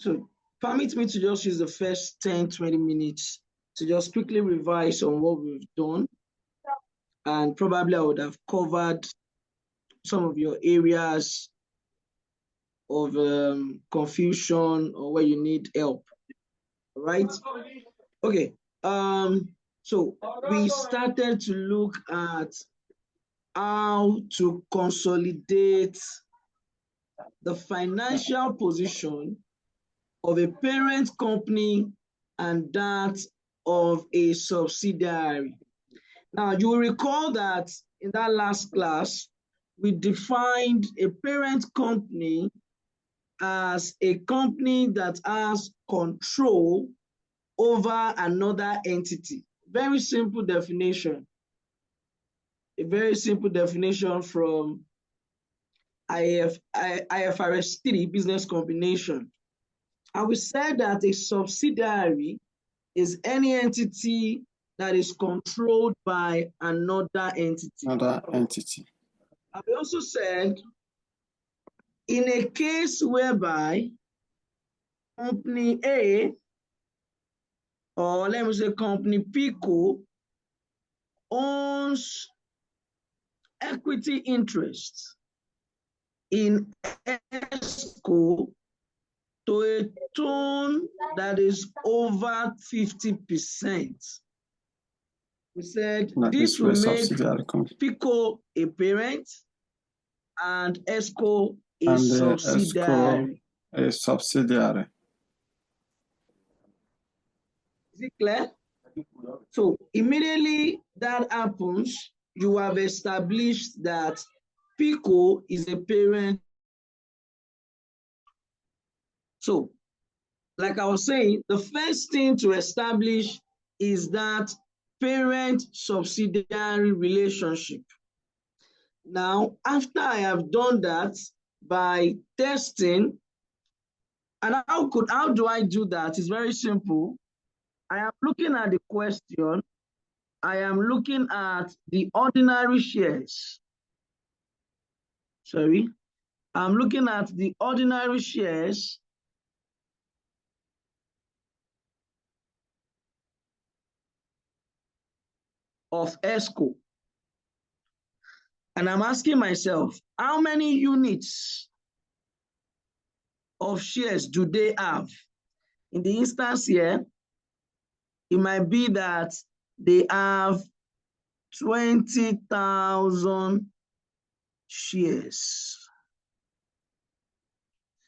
So permit me to just use the first 10, 20 minutes to just quickly revise on what we've done. And probably I would have covered some of your areas of confusion or where you need help, right? Okay, so we started to look at how to consolidate the financial position of a parent company and that of a subsidiary. Now, you will recall that in that last class, we defined a parent company as a company that has control over another entity. Very simple definition. A very simple definition from IFRS 3 business combination. And we said that a subsidiary is any entity that is controlled by another entity. Another entity. And we also said in a case whereby company A, or let me say company PICO, owns equity interests in ESCO to a tone that is over 50%. We said this will make PICO a parent and ESCO a subsidiary. A subsidiary. Is it clear? So immediately that happens, you have established that PICO is a parent. So, like I was saying, the first thing to establish is that parent-subsidiary relationship. Now, after I have done that by testing, and how do I do that? It's very simple. I am looking at the question. I am looking at the ordinary shares. Sorry. I'm looking at the ordinary shares of ESCO. And I'm asking myself, how many units of shares do they have? In the instance here, it might be that they have 20,000 shares.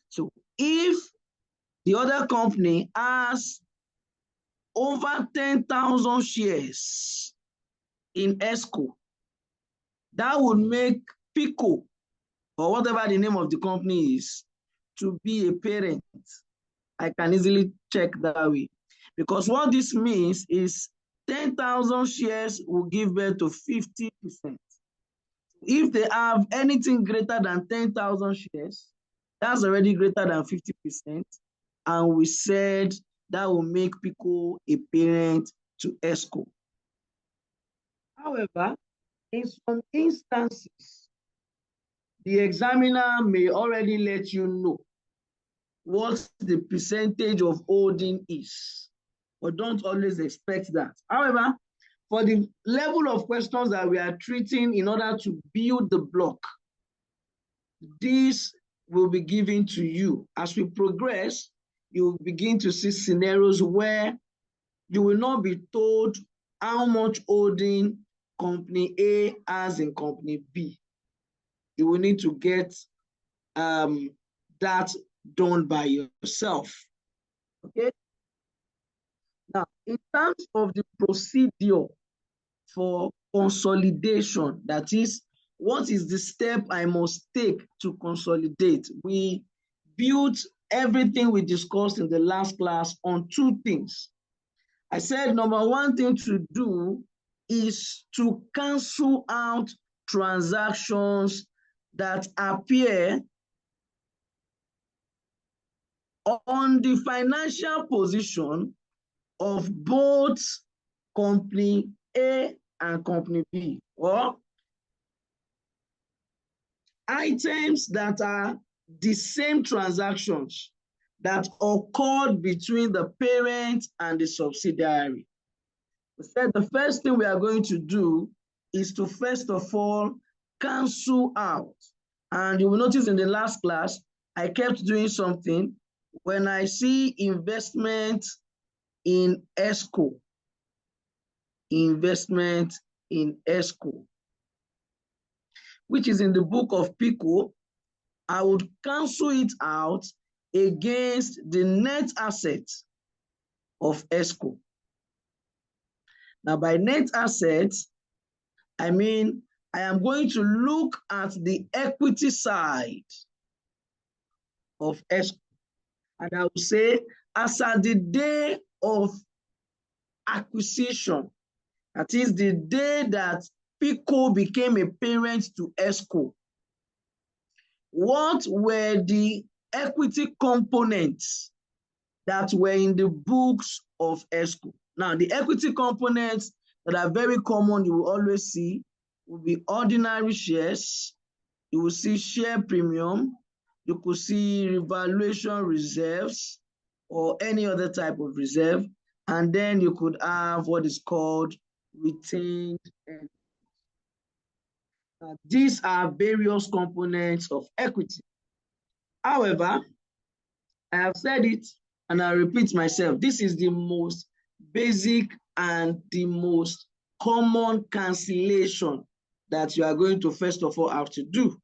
So if the other company has over 10,000 shares in ESCO, that would make PICO, or whatever the name of the company is, to be a parent. I can easily check that way. Because what this means is 10,000 shares will give birth to 50%. If they have anything greater than 10,000 shares, that's already greater than 50%. And we said that will make PICO a parent to ESCO. However, in some instances, the examiner may already let you know what the percentage of holding is, but don't always expect that. However, for the level of questions that we are treating in order to build the block, this will be given to you. As we progress, you will begin to see scenarios where you will not be told how much holding company A has in company B. You will need to get that done by yourself. Okay. Now, in terms of the procedure for consolidation, that is, what is the step I must take to consolidate? We built everything we discussed in the last class on two things. I said, number one thing to do is to cancel out transactions that appear on the financial position of both company A and company B, or items that are the same transactions that occurred between the parent and the subsidiary. We said the first thing we are going to do is to first of all cancel out. And you will notice in the last class, I kept doing something. When I see investment in ESCO, investment in ESCO, which is in the book of PICO, I would cancel it out against the net assets of ESCO. Now, by net assets, I mean, I am going to look at the equity side of ESCO. And I will say, as at the day of acquisition, that is the day that PICO became a parent to ESCO, what were the equity components that were in the books of ESCO? Now, the equity components that are very common, you will always see, will be ordinary shares. You will see share premium. You could see revaluation reserves or any other type of reserve. And then you could have what is called retained earnings. These are various components of equity. However, I have said it and I repeat myself, this is the most basic and the most common cancellation that you are going to first of all have to do.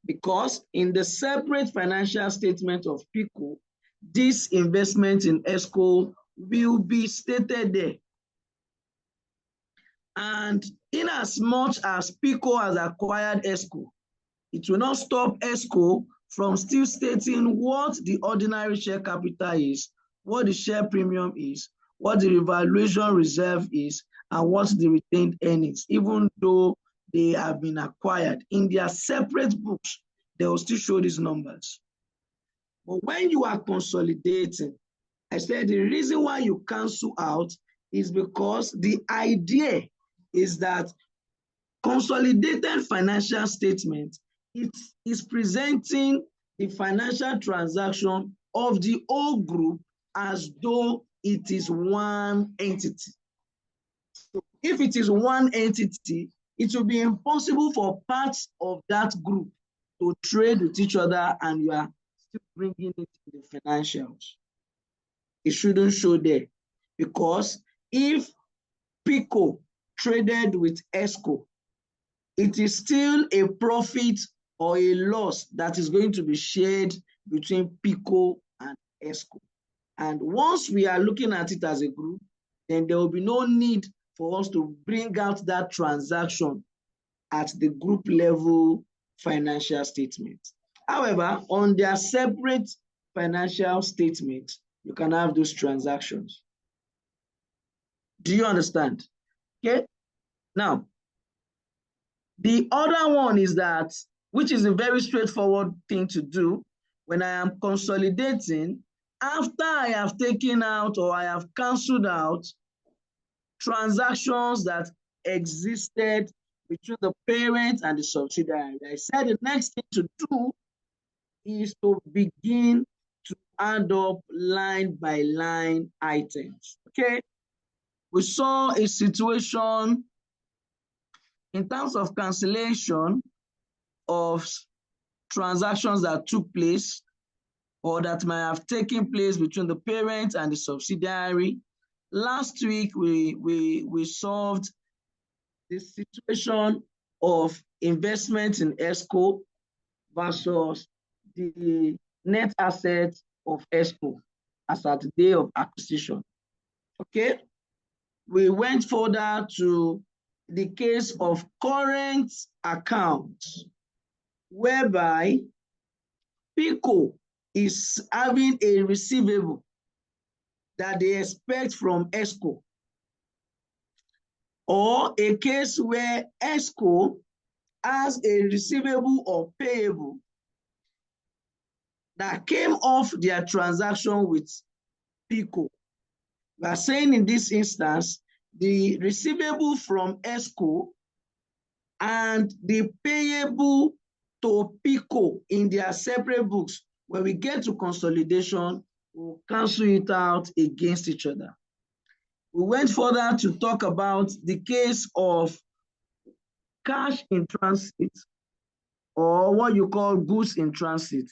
Because in the separate financial statement of PICO, this investment in ESCO will be stated there. And in as much as PICO has acquired ESCO, it will not stop ESCO from still stating what the ordinary share capital is, what the share premium is, what the revaluation reserve is, and what the retained earnings, even though they have been acquired. In their separate books, they will still show these numbers. But when you are consolidating, I said the reason why you cancel out is because the idea is that consolidated financial statement, it is presenting the financial transaction of the whole group as though it is one entity. So if it is one entity, it will be impossible for parts of that group to trade with each other and you are still bringing it to the financials. It shouldn't show there, because if PICO traded with ESCO, it is still a profit or a loss that is going to be shared between PICO and ESCO. And once we are looking at it as a group, then there will be no need for us to bring out that transaction at the group level financial statement. However, on their separate financial statement, you can have those transactions. Do you understand? Okay. Now, the other one is that, which is a very straightforward thing to do, when I am consolidating, after I have taken out or I have canceled out transactions that existed between the parent and the subsidiary, I said the next thing to do is to begin to add up line by line items. Okay, we saw a situation in terms of cancellation of transactions that took place or that might have taken place between the parent and the subsidiary. Last week, we solved the situation of investment in ESCO versus the net assets of ESCO as at the day of acquisition. Okay, we went further to the case of current accounts, whereby PICO is having a receivable that they expect from ESCO, or a case where ESCO has a receivable or payable that came off their transaction with PICO. We are saying in this instance, the receivable from ESCO and the payable to PICO in their separate books When we get to consolidation, we'll cancel it out against each other. We went further to talk about the case of cash in transit, or what you call goods in transit.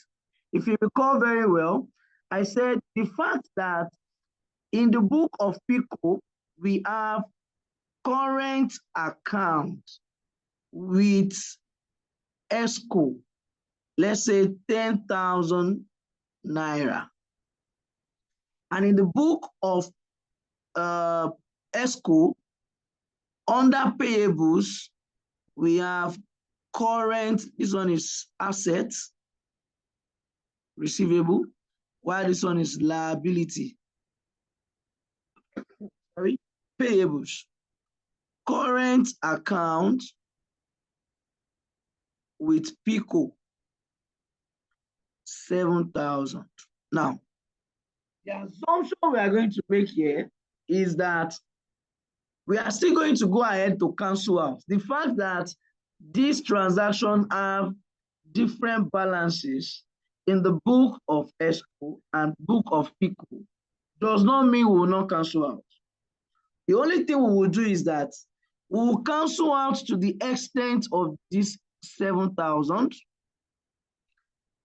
If you recall very well, I said the fact that in the book of PICO, we have current account with ESCO, let's say 10,000 naira. And in the book of ESCO, under payables, we have current, this one is assets, receivable, while this one is liability. Sorry, payables. Current account with PICO, 7,000. Now, the assumption we are going to make here is that we are still going to go ahead to cancel out. The fact that these transactions have different balances in the book of ESCO and book of PICO does not mean we will not cancel out. The only thing we will do is that we will cancel out to the extent of this 7,000.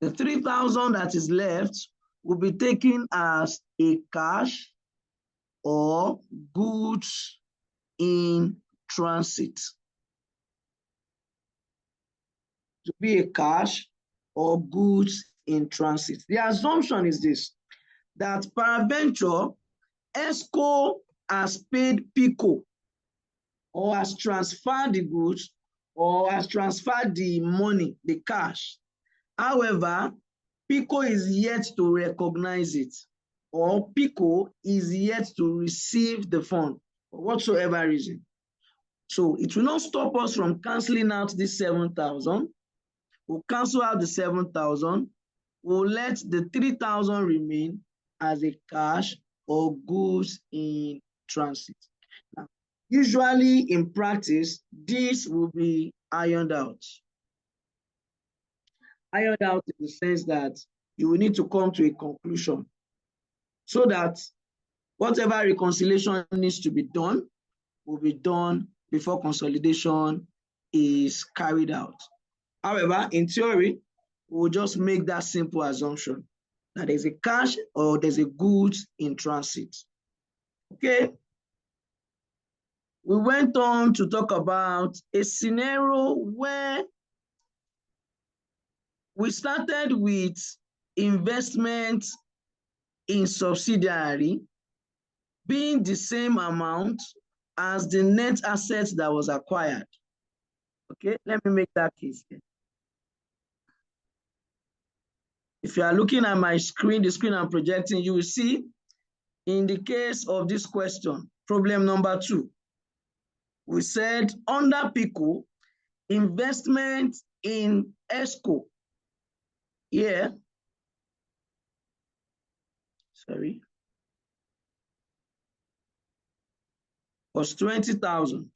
The 3,000 that is left will be taken as a cash or goods in transit. To be a cash or goods in transit. The assumption is this, that peradventure, ESCO has paid PICO or has transferred the goods or has transferred the money, the cash. However, PICO is yet to recognize it, or PICO is yet to receive the fund for whatsoever reason. So it will not stop us from canceling out this 7,000. We'll cancel out the 7,000. We'll let the 3,000 remain as a cash or goods in transit. Now, usually in practice, this will be ironed out. Ironed out in the sense that you will need to come to a conclusion so that whatever reconciliation needs to be done will be done before consolidation is carried out. However, in theory, we'll just make that simple assumption that there's a cash or there's a goods in transit. Okay. We went on to talk about a scenario where we started with investment in subsidiary being the same amount as the net assets that was acquired. Okay, let me make that case here. If you are looking at my screen, the screen I'm projecting, you will see in the case of this question, problem number 2, we said under PICO, investment in ESCO here, was 20,000.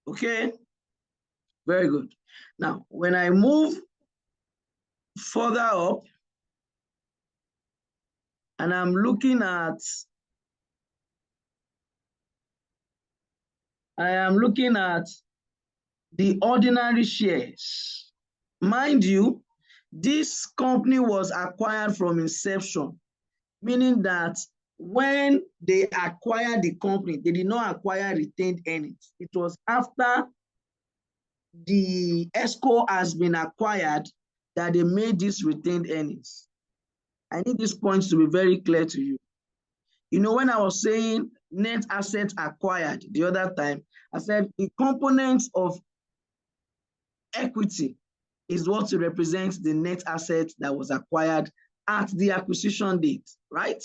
Okay, very good. Now, when I move further up, and I'm looking at, the ordinary shares. Mind you, this company was acquired from inception, meaning that when they acquired the company, they did not acquire retained earnings. It was after the ESCO has been acquired that they made this retained earnings. I need these points to be very clear to you. You know, when I was saying net assets acquired the other time, I said the components of equity is what represents the net asset that was acquired at the acquisition date, right?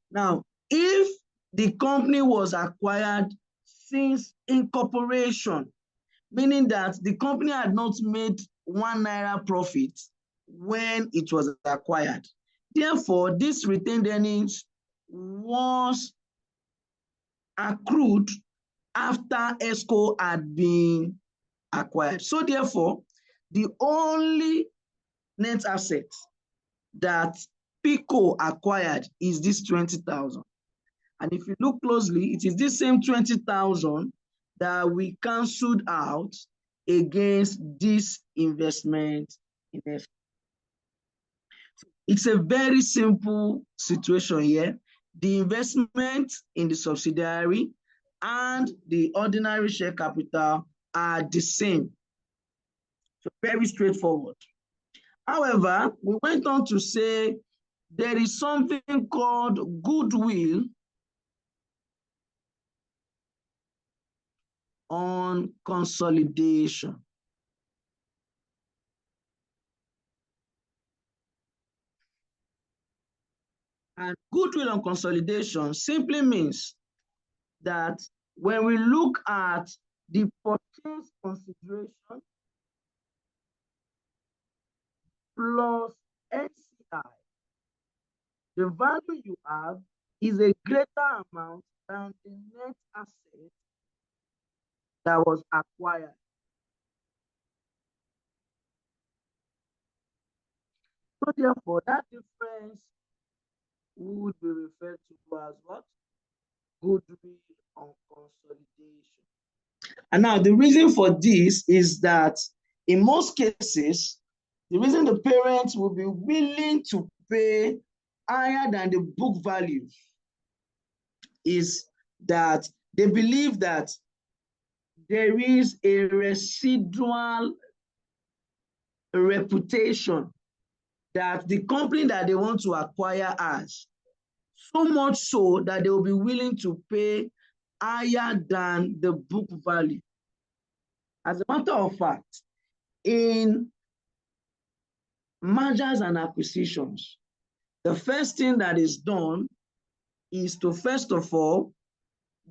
Now, if the company was acquired since incorporation, meaning that the company had not made 1 naira profit when it was acquired. Therefore, this retained earnings was accrued after ESCO had been acquired. So therefore, the only net asset that PICO acquired is this 20,000. And if you look closely, it is this same 20,000 that we canceled out against this investment. It's a very simple situation here. The investment in the subsidiary and the ordinary share capital are the same. So very straightforward. However, we went on to say there is something called goodwill on consolidation. And goodwill on consolidation simply means that when we look at the purchase consideration plus NCI, the value you have is a greater amount than the net asset that was acquired. So therefore, that difference would be referred to as what? Goodwill on consolidation. And now the reason for this is that in most cases, the reason the parents will be willing to pay higher than the book value is that they believe that there is a residual reputation that the company that they want to acquire has, so much so that they will be willing to pay higher than the book value. As a matter of fact, in mergers and acquisitions, the first thing that is done is to first of all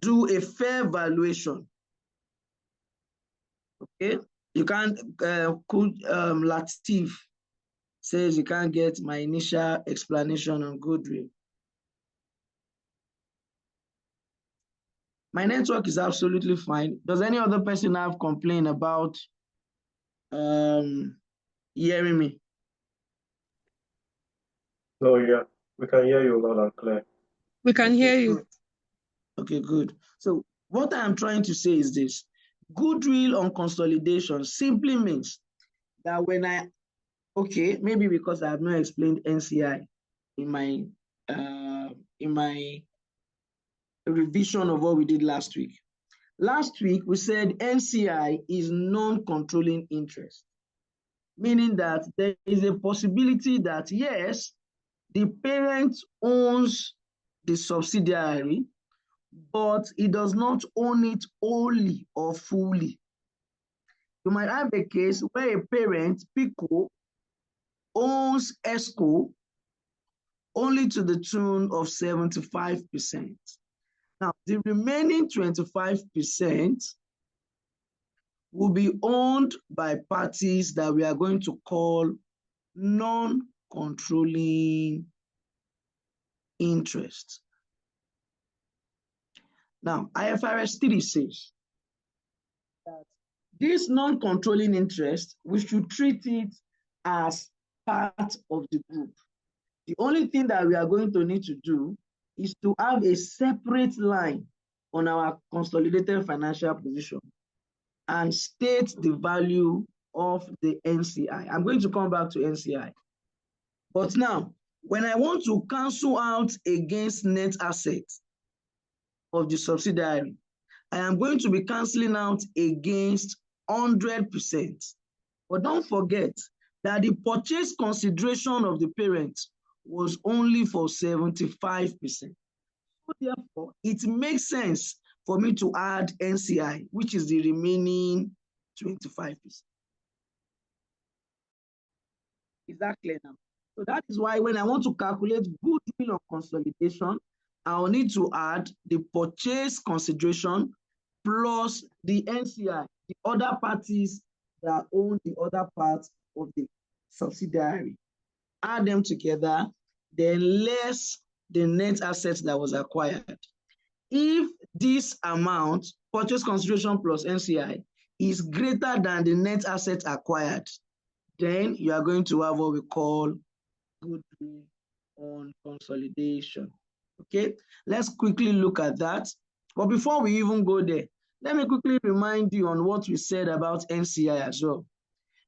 do a fair valuation. Okay, you can't Latif says you can't get my initial explanation on goodwill. My network is absolutely fine. Does any other person have complaint about hearing me? No, yeah, we can hear you loud and clear. We can hear you. Okay, good. So what I'm trying to say is this: goodwill on consolidation simply means that when maybe because I have not explained NCI in my revision of what we did last week. Last week, we said NCI is non-controlling interest, meaning that there is a possibility that, yes, the parent owns the subsidiary, but it does not own it wholly or fully. You might have a case where a parent, PICO, owns ESCO only to the tune of 75%. Now, the remaining 25% will be owned by parties that we are going to call non-controlling interest. Now, IFRS 3 says that this non-controlling interest, we should treat it as part of the group. The only thing that we are going to need to do is to have a separate line on our consolidated financial position and state the value of the NCI. I'm going to come back to NCI. But now, when I want to cancel out against net assets of the subsidiary, I am going to be canceling out against 100%. But don't forget that the purchase consideration of the parent was only for 75%. So therefore, it makes sense for me to add NCI, which is the remaining 25%. Is that clear now? So that is why when I want to calculate goodwill on consolidation, I'll need to add the purchase consideration plus the NCI, the other parties that own the other parts of the subsidiary. Add them together, then less the net assets that was acquired. If this amount, purchase consideration plus NCI, is greater than the net assets acquired, then you are going to have what we call goodwill on consolidation. Okay, let's quickly look at that. But before we even go there, let me quickly remind you on what we said about NCI as well.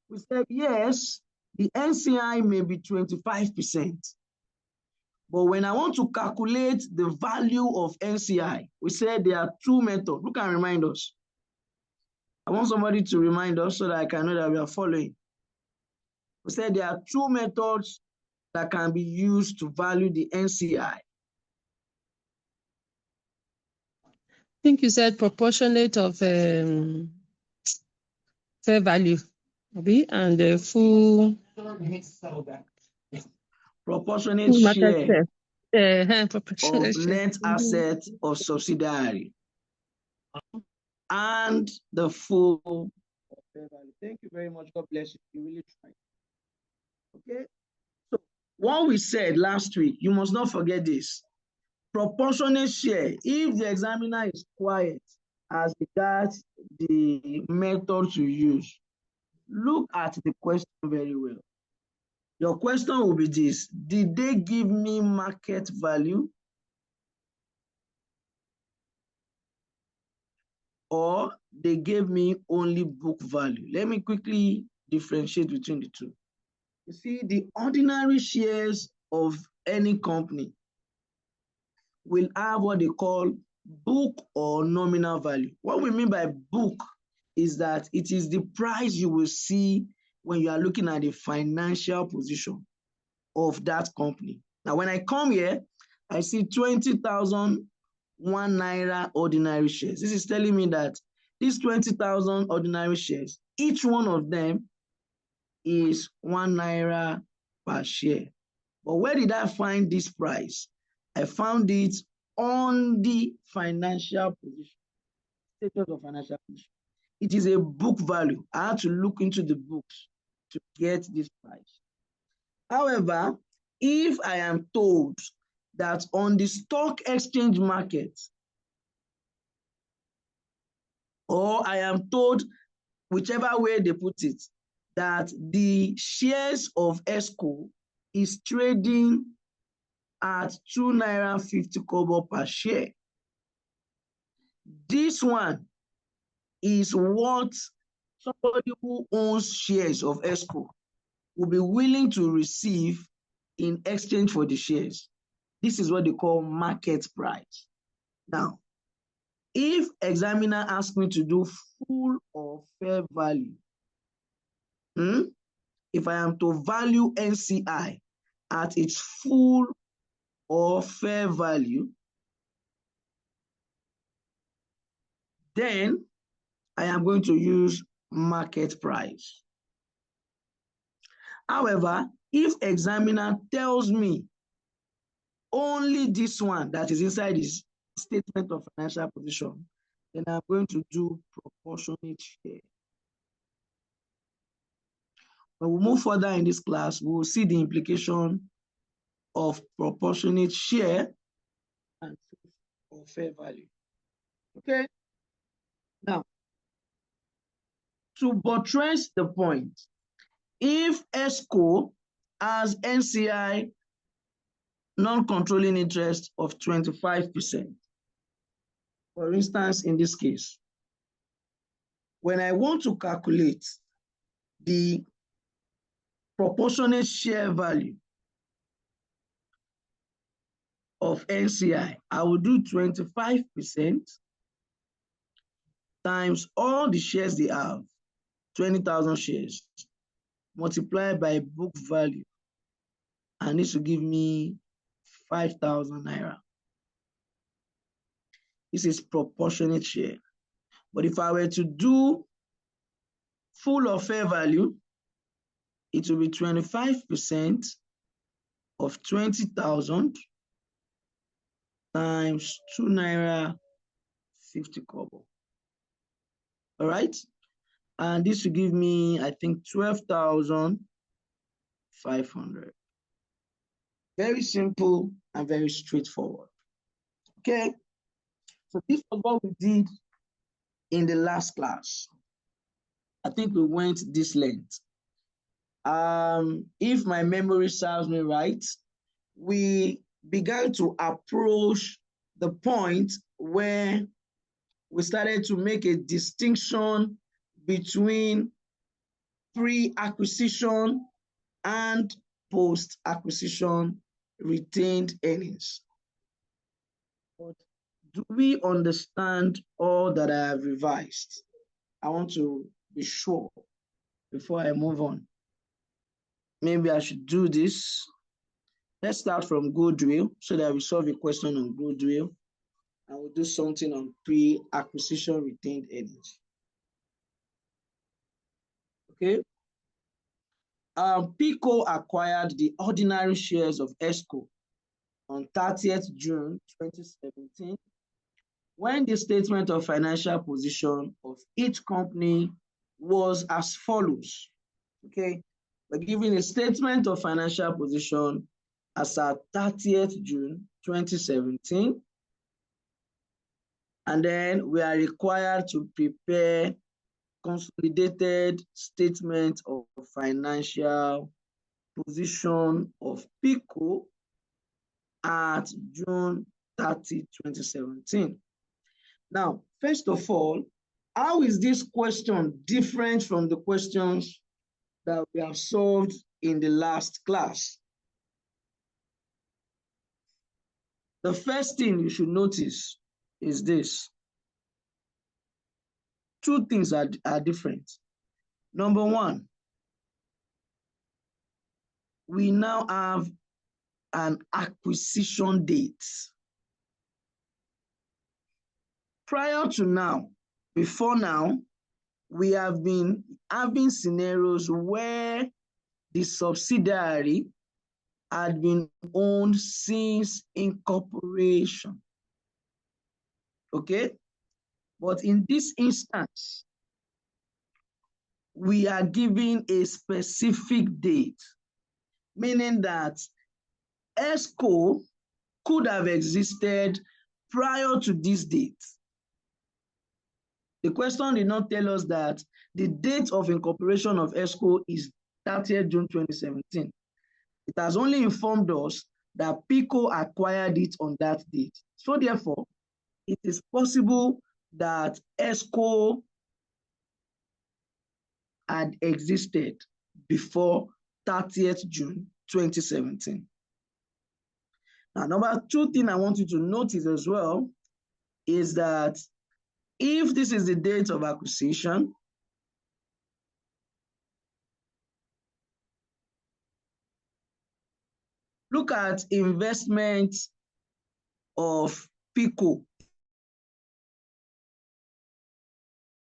We said, yes, the NCI may be 25%. But when I want to calculate the value of NCI, we said there are two methods. Who can remind us? I want somebody to remind us so that I can know that we are following. We said there are two methods that can be used to value the NCI. I think you said proportionate of fair value, and the full Proportionate market share share. of Proportionate share. net assets of subsidiary and the full fair value. Thank you very much. God bless you. You really tried. Okay. So what we said last week, you must not forget this. Proportionate share, if the examiner is quiet as regards the method to use, look at the question very well. Your question will be this: did they give me market value? Or they gave me only book value? Let me quickly differentiate between the two. You see, the ordinary shares of any company will have what they call book or nominal value. What we mean by book is that it is the price you will see when you are looking at the financial position of that company. Now, when I come here, I see 20,000 1 naira ordinary shares. This is telling me that these 20,000 ordinary shares, each one of them is 1 naira per share. But where did I find this price? I found it on the financial position, status of financial position. It is a book value. I had to look into the books to get this price. However, if I am told that on the stock exchange market, or I am told, whichever way they put it, that the shares of ESCO is trading at 2 naira 50 kobo per share, this one is what somebody who owns shares of ESCO will be willing to receive in exchange for the shares. This is what they call market price. Now, if examiner asks me to do full or fair value, if I am to value NCI at its full or fair value, then I am going to use market price. However, if examiner tells me only this one that is inside his statement of financial position, then I'm going to do proportionate share. When we move further in this class, we will see the implication of proportionate share and full or fair value. Okay? Now, to buttress the point, if ESCO has NCI non-controlling interest of 25%, for instance, in this case, when I want to calculate the proportionate share value of NCI, I will do 25% times all the shares they have, 20,000 shares, multiplied by book value, and this will give me 5,000 naira. This is proportionate share. But if I were to do full or fair value, it will be 25% of 20,000 times 2 naira 50 kobo. All right? And this will give me, I think, 12,500. Very simple and very straightforward. Okay? So this was what we did in the last class. I think we went this length. if my memory serves me right, we began to approach the point where we started to make a distinction between pre-acquisition and post-acquisition retained earnings. But do we understand all that I have revised? I want to be sure before I move on. Maybe I should do this. Let's start from goodwill so that we solve a question on goodwill, and we'll do something on pre-acquisition retained earnings. Okay. PICO acquired the ordinary shares of ESCO on 30th June 2017, when the statement of financial position of each company was as follows. Okay, we're giving a statement of financial position as at 30th June 2017, and then we are required to prepare consolidated statement of financial position of PICO at June 30, 2017. Now, first of all, how is this question different from the questions that we have solved in the last class? The first thing you should notice is this. Two things are different. Number one, we now have an acquisition date. Prior to now, before now, we have been having scenarios where the subsidiary had been owned since incorporation. Okay? But in this instance, we are giving a specific date, meaning that ESCO could have existed prior to this date. The question did not tell us that the date of incorporation of ESCO is 30th June 2017. It has only informed us that PICO acquired it on that date. So therefore, it is possible that ESCO had existed before 30th June 2017. Now, number two thing I want you to notice as well is that if this is the date of acquisition, look at investment of PICO.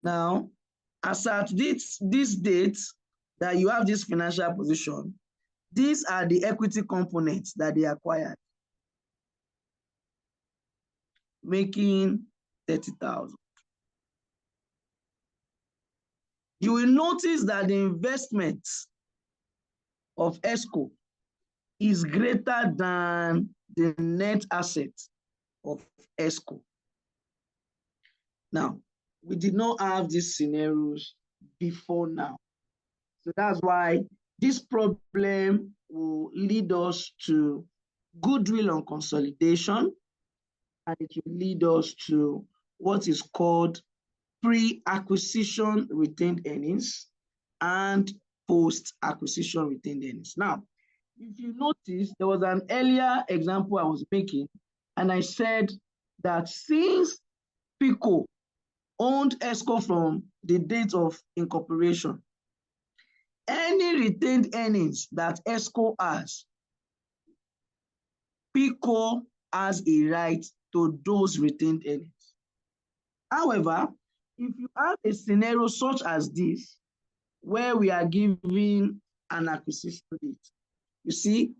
Now, as at this date that you have this financial position, these are the equity components that they acquired, making 30,000. You will notice that the investment of ESCO is greater than the net asset of ESCO. Now, we did not have these scenarios before now. So that's why this problem will lead us to goodwill on consolidation, and it will lead us to what is called pre-acquisition retained earnings and post-acquisition retained earnings. Now, if you notice, there was an earlier example I was making, and I said that since PICO owned ESCO from the date of incorporation, any retained earnings that ESCO has, PICO has a right to those retained earnings. However, if you have a scenario such as this, where we are giving an acquisition date, you see,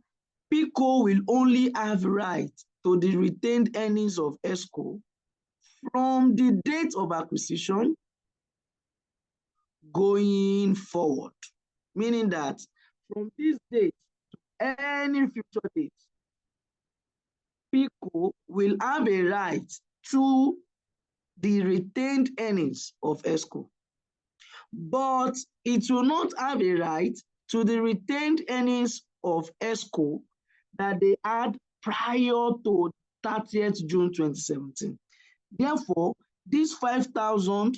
PICO will only have right to the retained earnings of ESCO from the date of acquisition going forward, meaning that from this date to any future date, PICO will have a right to the retained earnings of ESCO, but it will not have a right to the retained earnings of ESCO that they had prior to 30th June 2017. Therefore, this 5,000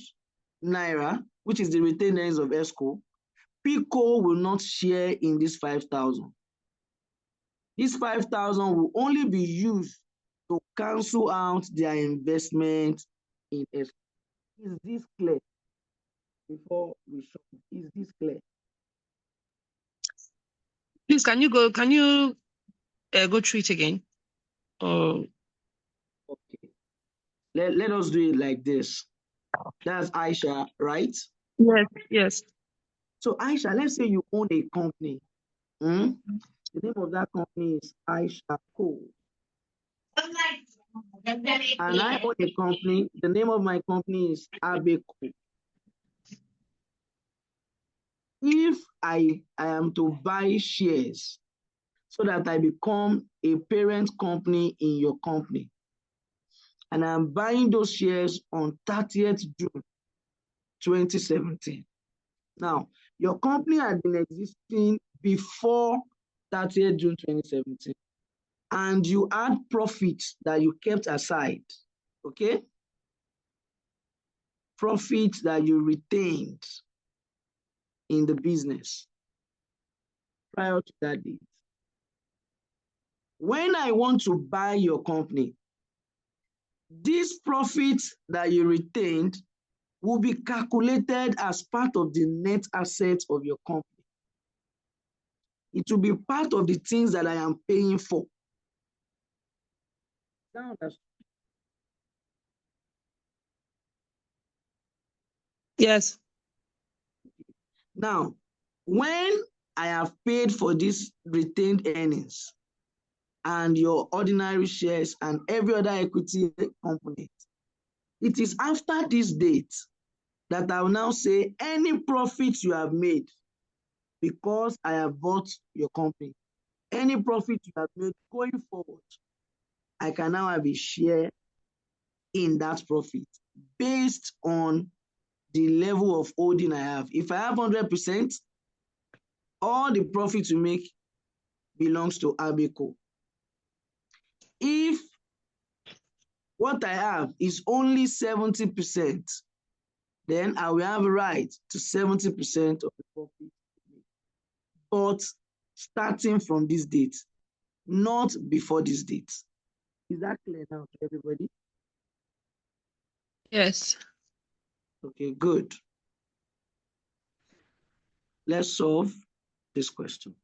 naira, which is the retained earnings of ESCO, PICO will not share in this 5,000. This 5,000 will only be used to cancel out their investment in ESCO. Is this clear? Before we show, is this clear? Please, can you go through it again? Oh, Okay. Let us do it like this. That's Aisha, right? yes, yes. So Aisha, let's say you own a company. The name of that company is Aisha Co. And I own a company. The name of my company is Abeco. If I am to buy shares so that I become a parent company in your company, and I'm buying those shares on 30th June 2017. Now, your company had been existing before 30th June 2017, and you had profits that you kept aside, okay? Profits that you retained in the business prior to that date. When I want to buy your company, these profits that you retained will be calculated as part of the net assets of your company. It will be part of the things that I am paying for. Now that's Yes. now, when I have paid for these retained earnings and your ordinary shares and every other equity component, it is after this date that I will now say any profits you have made because I have bought your company, any profit you have made going forward, I can now have a share in that profit based on the level of holding I have. If I have 100%, all the profit you make belongs to Abeco. If what I have is only 70%, then I will have a right to 70% of the profit. But starting from this date, not before this date. Is that clear now to everybody? Yes. Okay, good. Let's solve this question.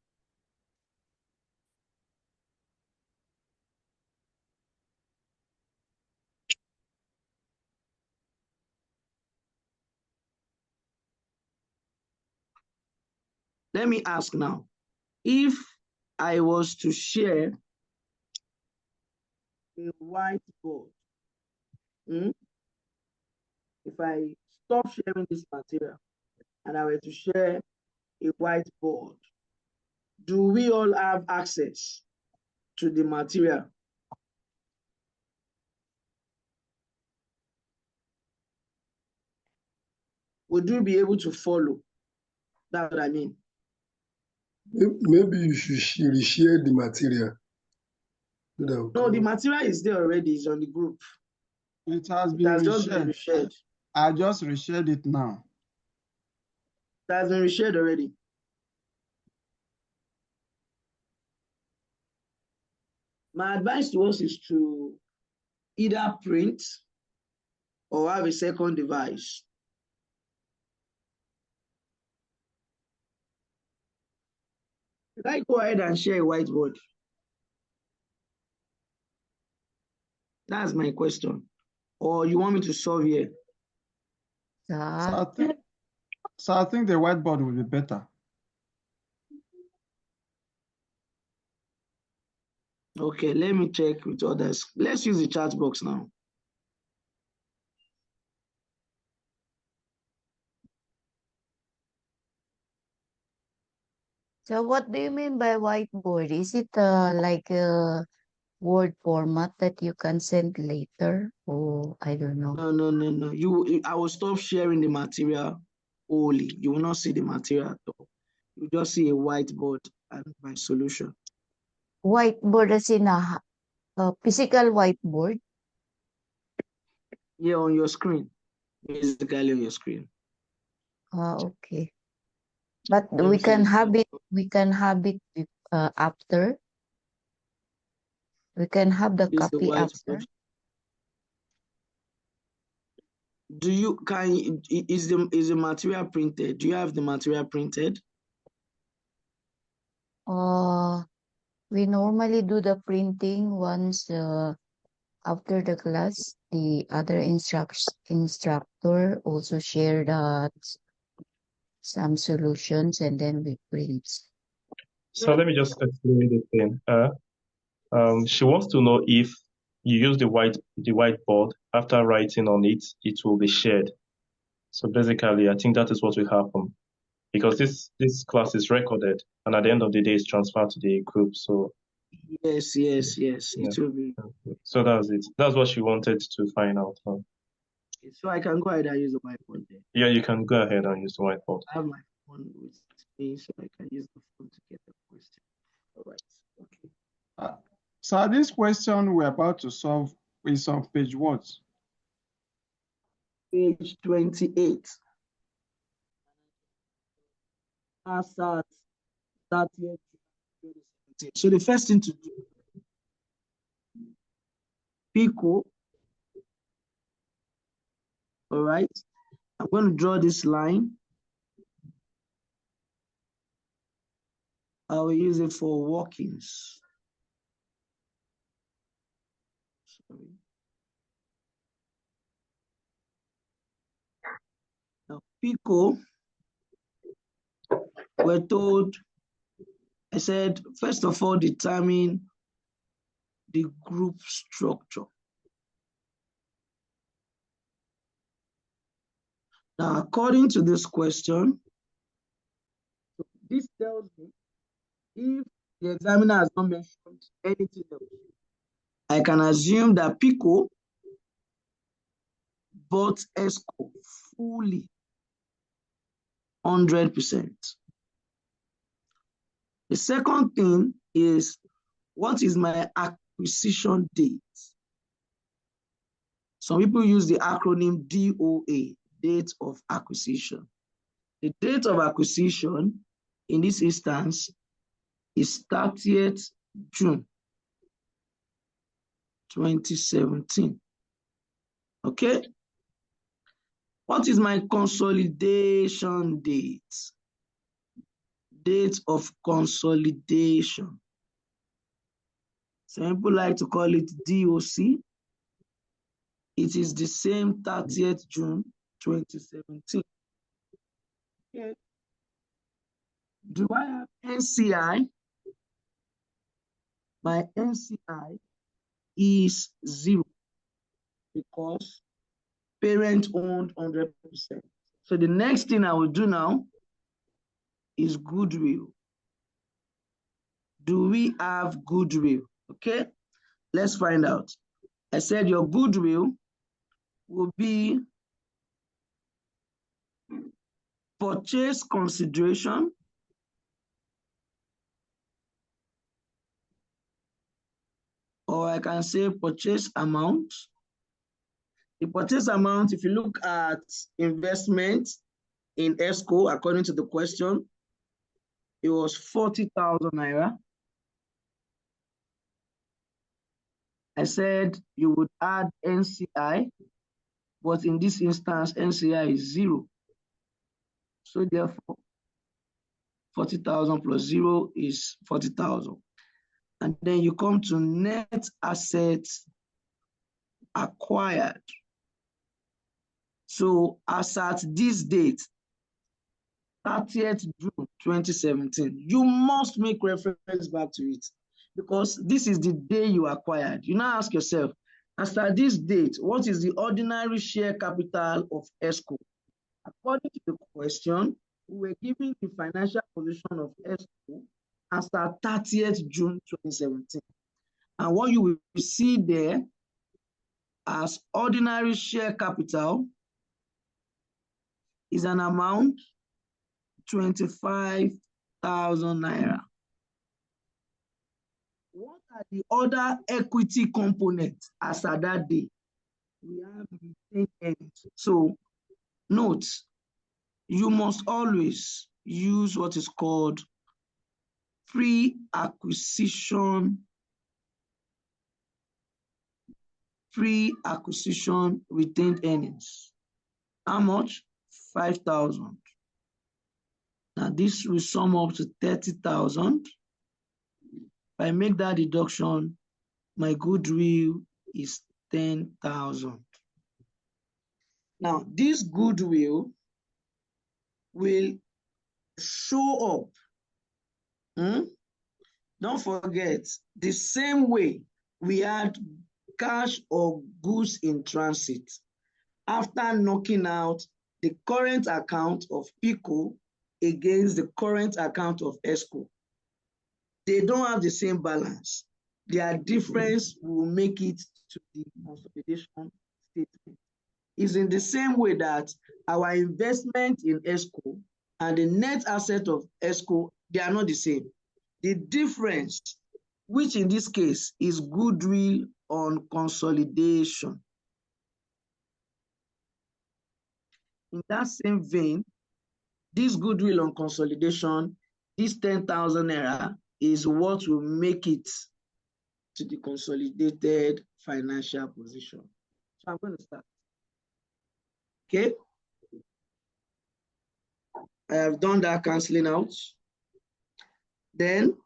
Let me ask now, if I was to share a whiteboard, if I stop sharing this material and I were to share a whiteboard, do we all have access to the material? Would you be able to follow? That's what I mean. Maybe you should reshare the material. No, the material is there already. It's on the group. It has It been has just been reshared. reshared. I just reshared it now. It has been reshared already. My advice to us is to either print or have a second device. Should I go ahead and share a whiteboard? That's my question. Or you want me to solve here? So I think the whiteboard will be better. Okay, let me check with others. Let's use the chat box now. So what do you mean by whiteboard? Is it like a Word format that you can send later? Oh, I don't know. No. I will stop sharing the material wholly. You will not see the material at all. You just see a whiteboard and my solution. Whiteboard as in a physical whiteboard? Yeah, on your screen. Basically on your screen. Okay. But Let me we can send have you. it after. We can have the This is the copy after. whiteboard. Is the material printed? Do you have the material printed? We normally do the printing once after the class. The other instructor also shared some solutions, and then we print. So let me just explain the thing. She wants to know if you use the whiteboard after writing on it, it will be shared. So basically, I think that is what will happen because this class is recorded, and at the end of the day, it's transferred to the group. So Yes. yeah. It will be. So that's it. That's what she wanted to find out. So I can go ahead and use the whiteboard there. Yeah, you can go ahead and use the whiteboard. I have my phone with me, so I can use the phone to get the question. All right. Okay. So this question we're about to solve is on page what? Page 28. Start 30th. So the first thing to do, Pico. All right. I'm going to draw this line. I will use it for walkings. Sorry. Now, Pico, we're told, I said, first of all, determine the group structure. Now, according to this question, this tells me if the examiner has not mentioned anything else, I can assume that Pico bought ESCO fully, 100%. The second thing is, what is my acquisition date? Some people use the acronym DOA, date of acquisition. The date of acquisition in this instance is 30th June 2017. Okay? What is my consolidation date? Date of consolidation. Some people like to call it DOC. It is the same 30th June 2017. Okay. Do I have NCI? My NCI is 0 because parent owned 100%. So the next thing I will do now is goodwill. Do we have goodwill? Okay, let's find out. I said your goodwill will be purchase consideration or I can say purchase amount. The purchase amount, if you look at investment in ESCO, according to the question, it was 40,000 naira. I said you would add NCI, but in this instance, NCI is 0. So therefore, 40,000 plus 0 is 40,000. And then you come to net assets acquired. So as at this date, 30th June 2017, you must make reference back to it because this is the day you acquired. You now ask yourself, as at this date, what is the ordinary share capital of ESCO? According to the question, we were given the financial position of ESCO as at 30th June 2017. And what you will see there as ordinary share capital is an amount 25 naira. What are the other equity components as at that day? We have retained earnings. So note, you must always use what is called pre-acquisition retained earnings. How much? 5,000. Now this will sum up to 30,000. If I make that deduction, my goodwill is 10,000. Now this goodwill will show up. Don't forget, the same way we had cash or goods in transit. After knocking out the current account of PICO against the current account of ESCO, they don't have the same balance. Their difference will make it to the consolidation statement. It's in the same way that our investment in ESCO and the net asset of ESCO, they are not the same. The difference, which in this case is goodwill on consolidation. In that same vein, this goodwill on consolidation, this 10,000 naira is what will make it to the consolidated financial position. So I'm going to start. Okay. I have done that canceling out. Then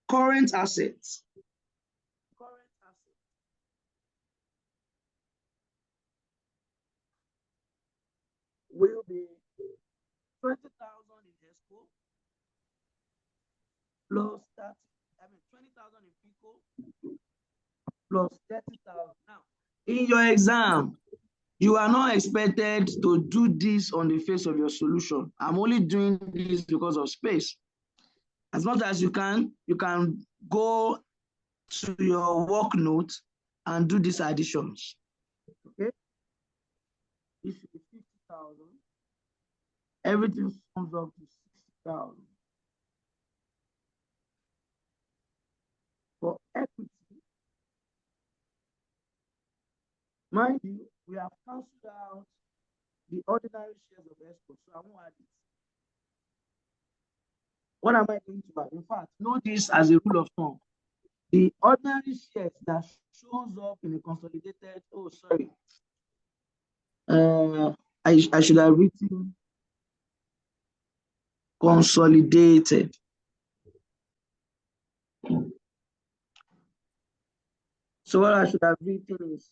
current assets. Will be 20,000 in ESCO plus 20,000 in PICO plus 30,000. Now, in your exam, you are not expected to do this on the face of your solution. I'm only doing this because of space. As much as you can go to your work note and do these additions. Okay? This is 50,000. Everything sums up to 60,000. For equity, mind you, we have cancelled out the ordinary shares of ESCO, so I won't add it. What am I going to add? In fact, know this as a rule of thumb. The ordinary shares that shows up in the consolidated, I should have written consolidated. So what I should have written is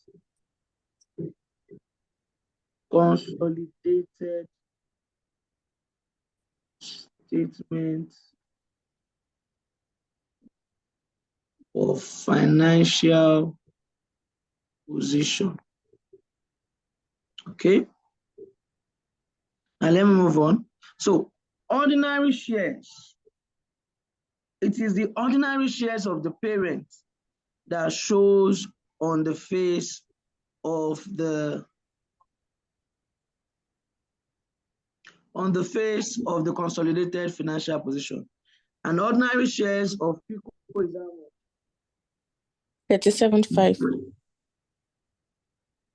consolidated statement of financial position. Okay. And let me move on. So ordinary shares. It is the ordinary shares of the parent that shows on the face of the consolidated financial position. And ordinary shares of PICO is 37,500.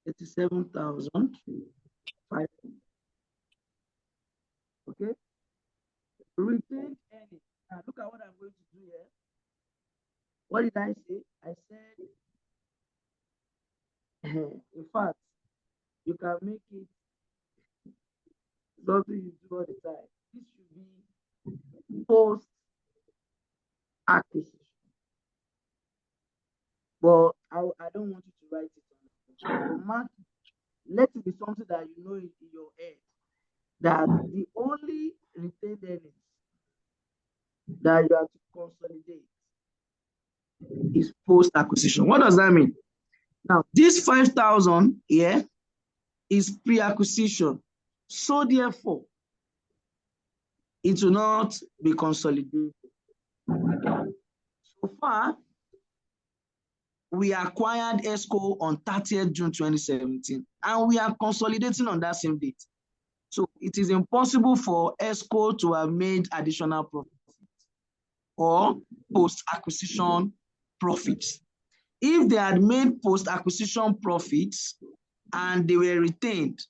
37,500. Okay. Retained earnings. Now look at what I'm going to do here. What did I say? I said, in fact, you can make it something you do all the time. This should be post acquisition. But I don't want you to write it on. Mark, let it be something that you know in your head. That the only retained earnings that you have to consolidate is post acquisition. What does that mean? Now, this 5,000 here is pre-acquisition. So therefore, it will not be consolidated. So far, we acquired ESCO on 30th June 2017, and we are consolidating on that same date. So it is impossible for ESCO to have made additional profit or post-acquisition profits. If they had made post-acquisition profits and they were retained,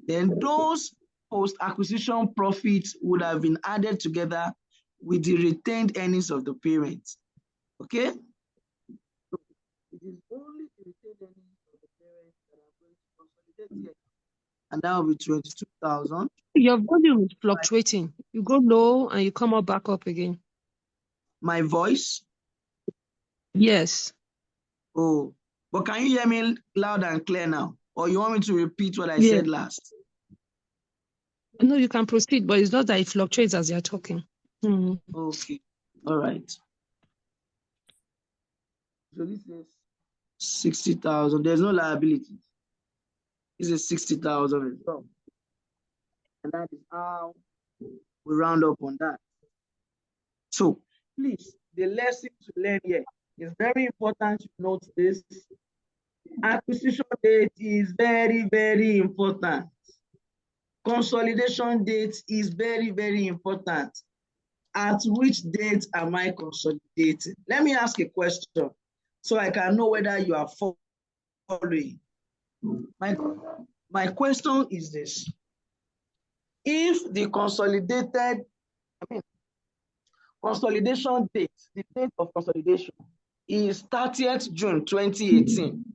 then those post-acquisition profits would have been added together with the retained earnings of the parent. Okay? So it is only the retained earnings of the parent that are going to consolidate here. And that will be 22,000. Your volume is fluctuating. You go low and you come up back up again. My voice? Yes. Oh, but can you hear me loud and clear now? Or you want me to repeat what I Yes. said last? No, you can proceed, but it's not that it fluctuates as you're talking. Mm. Okay. All right. So this is 60,000. There's no liability. This is 60,000 as well. And that is how we round up on that. So please, the lesson to learn here is very important to note this. Acquisition date is very, very important. Consolidation date is very, very important. At which date am I consolidating? Let me ask a question so I can know whether you are following. My question is this. If the consolidation date, the date of consolidation is 30th June 2018,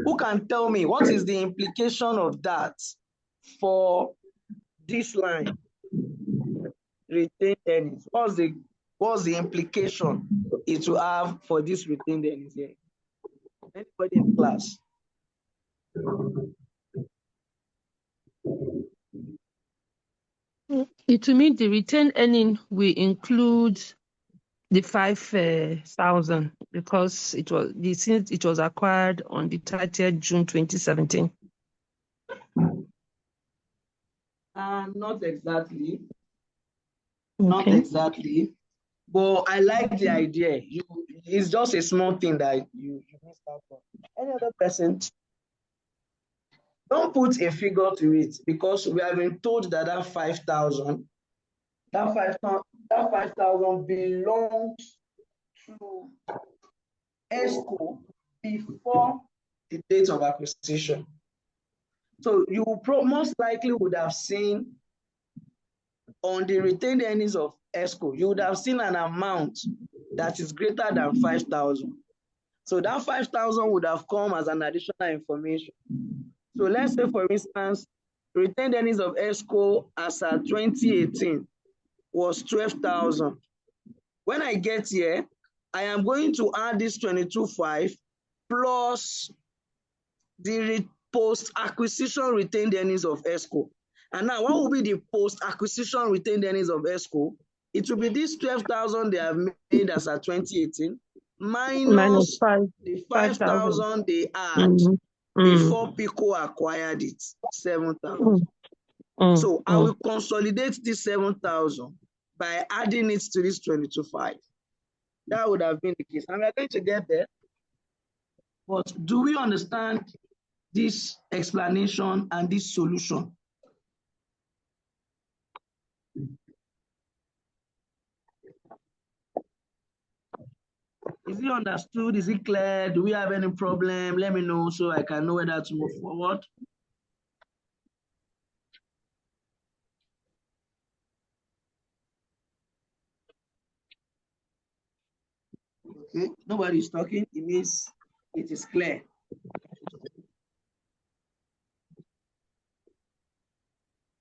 who can tell me what is the implication of that for this line? Retained earnings. What's the implication it will have for this retained earnings here? Anybody in class? It will mean the retained earning will include the 5,000 because since it was acquired on the 30th June 2017. Not exactly. Okay. Not exactly. But I like the idea. It's just a small thing that you missed out on. Any other person? Don't put a figure to it because we have been told that that 5,000 belongs to ESCO before the date of acquisition. So you most likely would have seen on the retained earnings of ESCO, you would have seen an amount that is greater than 5,000. So that 5,000 would have come as an additional information. So let's say, for instance, retained earnings of ESCO as at 2018 was 12,000. When I get here, I am going to add this 22,500 plus the post-acquisition retained earnings of ESCO. And now, what will be the post-acquisition retained earnings of ESCO? It will be this 12,000 they have made as at 2018 minus the 5,000 they had before Pico acquired it, 7,000. So I will consolidate this 7,000 by adding it to this 22,500. That would have been the case. And we're going to get there. But do we understand this explanation and this solution? Is it understood? Is it clear? Do we have any problem? Let me know so I can know whether to move forward. Okay, nobody is talking. It means it is clear.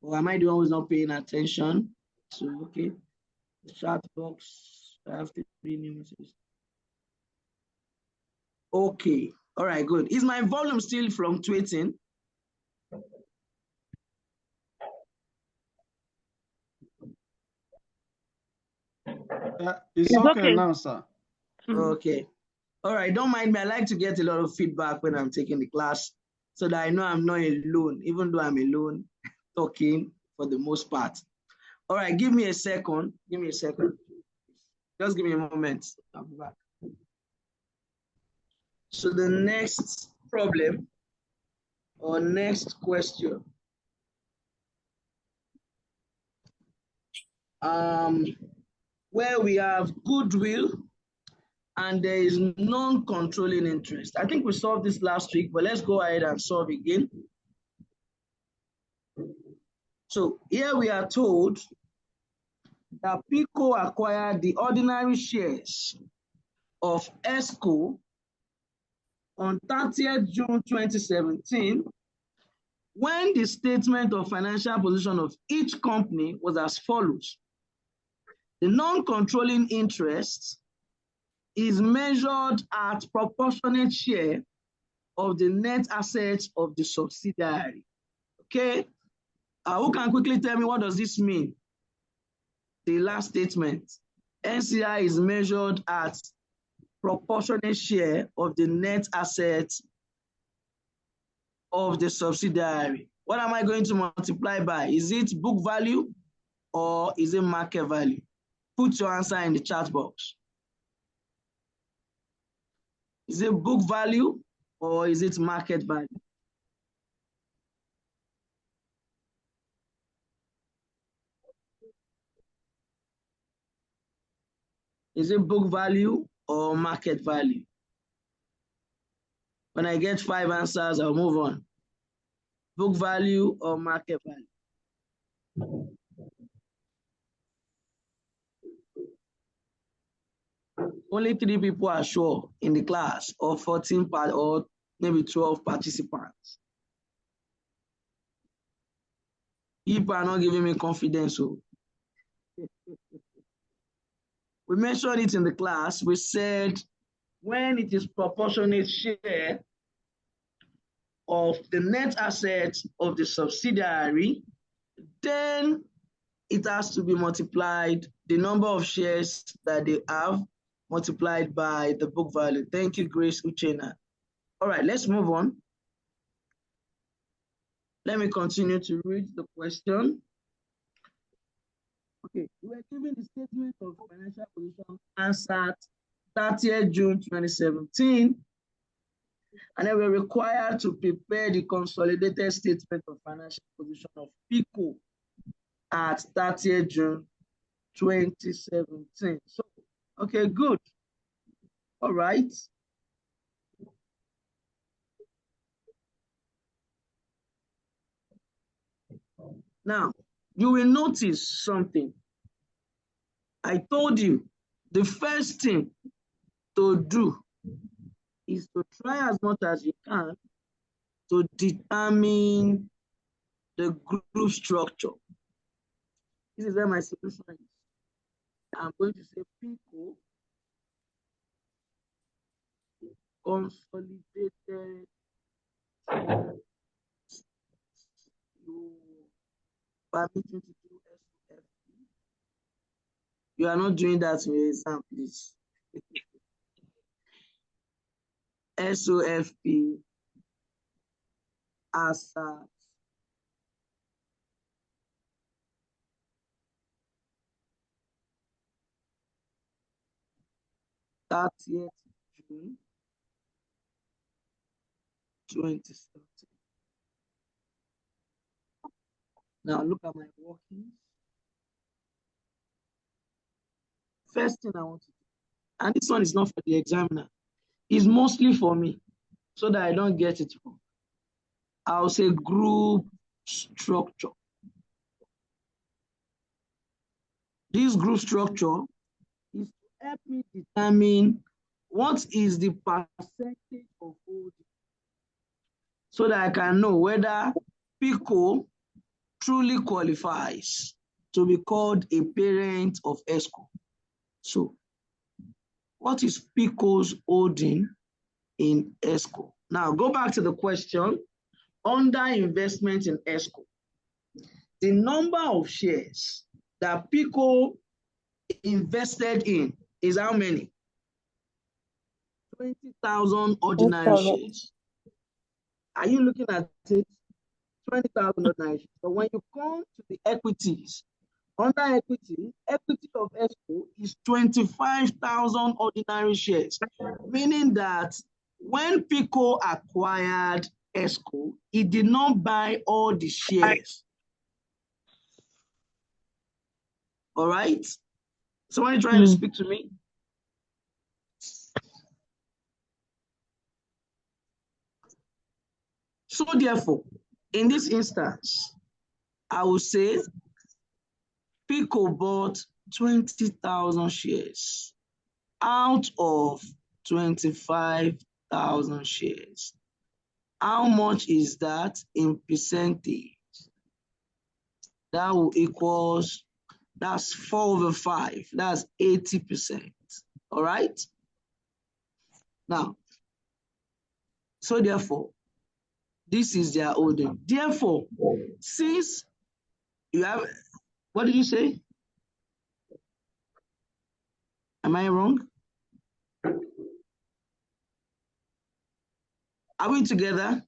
Or am I the one who's not paying attention? So, okay, the chat box, I have 3 new messages. Okay, all right, good. Is my volume still fluctuating? It's okay now, sir. Okay. All right, don't mind me. I like to get a lot of feedback when I'm taking the class so that I know I'm not alone, even though I'm alone talking for the most part. All right, give me a second. Give me a second. Just give me a moment. I'll be back. So the next problem or next question where we have goodwill and there is non-controlling interest. I think we solved this last week, but let's go ahead and solve again. So here we are told that PICO acquired the ordinary shares of ESCO on 30th June 2017, when the statement of financial position of each company was as follows. The non-controlling interest is measured at proportionate share of the net assets of the subsidiary. Okay, who can quickly tell me what does this mean? The last statement. NCI is measured at proportionate share of the net assets of the subsidiary. What am I going to multiply by? Is it book value or is it market value? Put your answer in the chat box. Is it book value or is it market value? Is it book value or market value? When I get 5 answers, I'll move on. Book value or market value? Only 3 people are sure in the class, or 14 or maybe 12 participants. People are not giving me confidence. So we mentioned it in the class. We said when it is proportionate share of the net assets of the subsidiary, then it has to be multiplied, the number of shares that they have multiplied by the book value. Thank you, Grace Uchena. All right, let's move on. Let me continue to read the question. Okay, we're given the statement of financial position answered 30th June 2017, and then we're required to prepare the consolidated statement of financial position of PICO at 30th June 2017. So, okay, good. All right. Now, you will notice something. I told you the first thing to do is to try as much as you can to determine the group structure. This is where my solution is. I'm going to say PICO consolidated. Permitting to do SOFP. You are not doing that in your exam, please. SOFP ASAT June 2017. Now look at my workings. First thing I want to do, and this one is not for the examiner, it's mostly for me, so that I don't get it wrong. I'll say group structure. This group structure is to help me determine what is the percentage of holding, so that I can know whether PICO truly qualifies to be called a parent of ESCO. So, what is PICO's holding in ESCO? Now, go back to the question. Under investment in ESCO, the number of shares that PICO invested in is how many? 20,000 ordinary shares. Are you looking at it? 20,000 ordinary shares. But when you come to the equities, under equity of ESCO is 25,000 ordinary shares, meaning that when PICO acquired ESCO, it did not buy all the shares. All right? Somebody trying to speak to me? So therefore, in this instance, I will say Pico bought 20,000 shares out of 25,000 shares. How much is that in percentage? That will equals, that's 4/5. That's 80%. All right? Now, so therefore, this is their holding. Therefore, since you have, what did you say? Am I wrong? Are we together?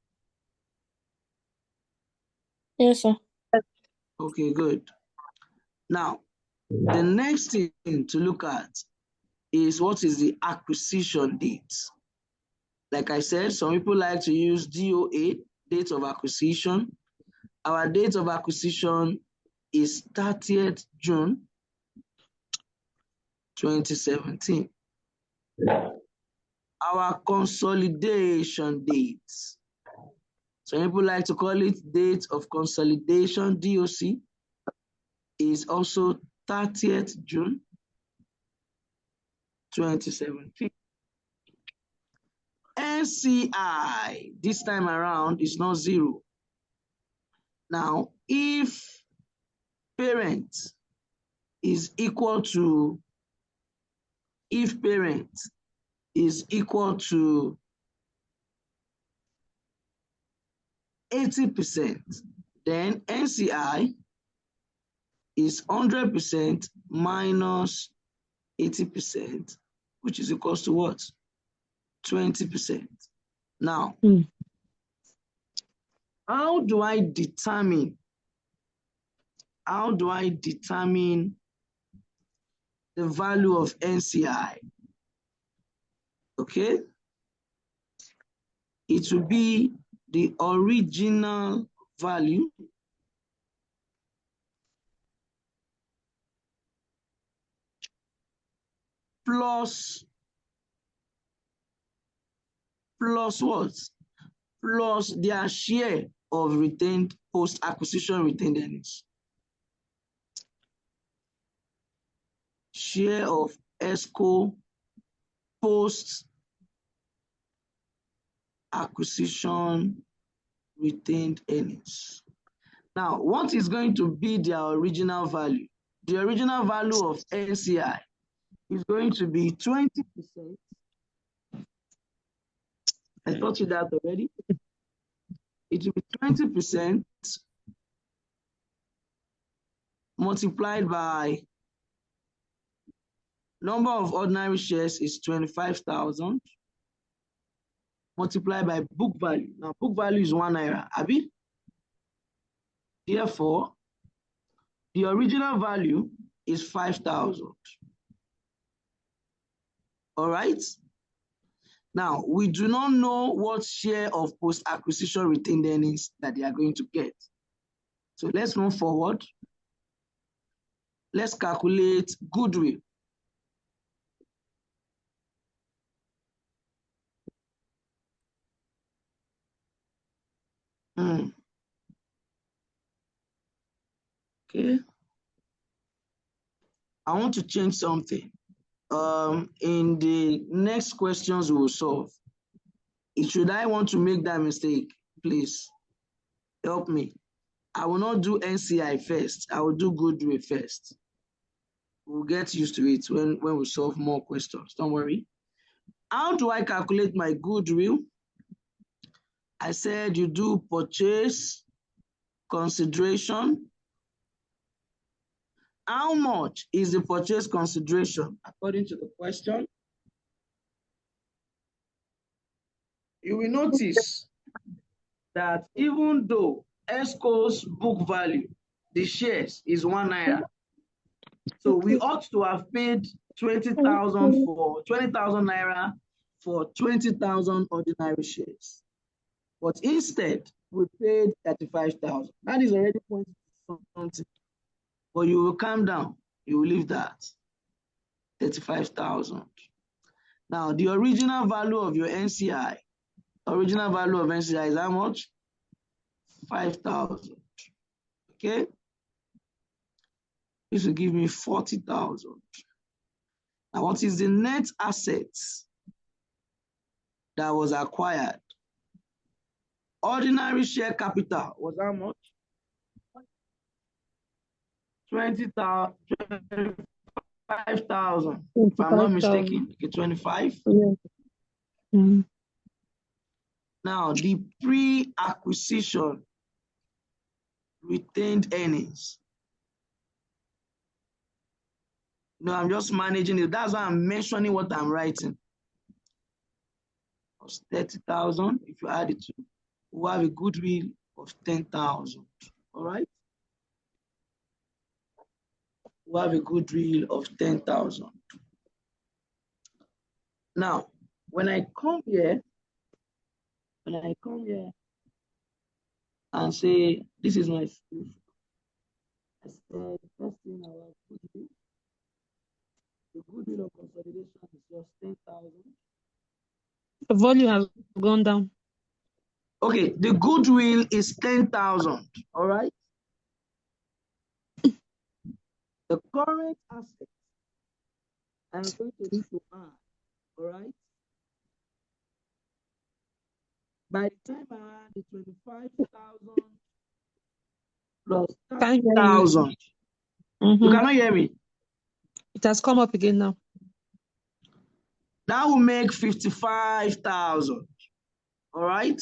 Yes, sir. Okay, good. Now, the next thing to look at is what is the acquisition date. Like I said, some people like to use DOA, date of acquisition. Our date of acquisition is 30th June 2017. Our consolidation date. Some people like to call it date of consolidation, DOC, is also 30th June 2017. NCI, this time around, is not zero. Now, if parent is equal to, 80%, then NCI is 100% minus 80%, which is equals to what? 20%. Now, how do I determine the value of NCI? Okay, it will be the original value plus what? Plus their share of retained post-acquisition retained earnings. Share of ESCO post-acquisition retained earnings. Now, what is going to be their original value? The original value of NCI is going to be 20%. I taught you that already. It will be 20% multiplied by number of ordinary shares is 25,000 multiplied by book value. Now, book value is 1 naira, Abi. Therefore, the original value is 5,000. All right? Now, we do not know what share of post-acquisition retained earnings that they are going to get. So let's move forward. Let's calculate goodwill. Okay. I want to change something. In the next questions we will solve, should I want to make that mistake, please help me. I will not do NCI first. I will do goodwill first. We'll get used to it when we solve more questions. Don't worry. How do I calculate my goodwill? I said you do purchase consideration. How much is the purchase consideration according to the question? You will notice that even though ESCO's book value, the shares, is 1 naira, so we ought to have paid 20,000 for 20,000 naira for 20,000 ordinary shares. But instead, we paid 35,000. That is already pointing to something. But you will calm down. You will leave that 35,000. Now, the original value of your NCI, original value of NCI is how much? 5,000. Okay? This will give me 40,000. Now, what is the net assets that was acquired? Ordinary share capital was how much? 25,000. If I'm not mistaken, okay, 25. Yeah. Mm. Now, the pre-acquisition retained earnings. No, I'm just managing it. That's why I'm mentioning what I'm writing. It's 30,000. If you add it to, we have a goodwill of 10,000. All right. We have a goodwill of 10,000. Now, when I come here and say, this is my school, I said, first thing I will goodwill. The goodwill of consolidation is just 10,000. The volume has gone down. Okay, the goodwill is 10,000. All right. The current asset I'm going to need to add. All right. By the time I add the 25,000 plus 30,000, you cannot hear me. It has come up again now. That will make 55,000. All right.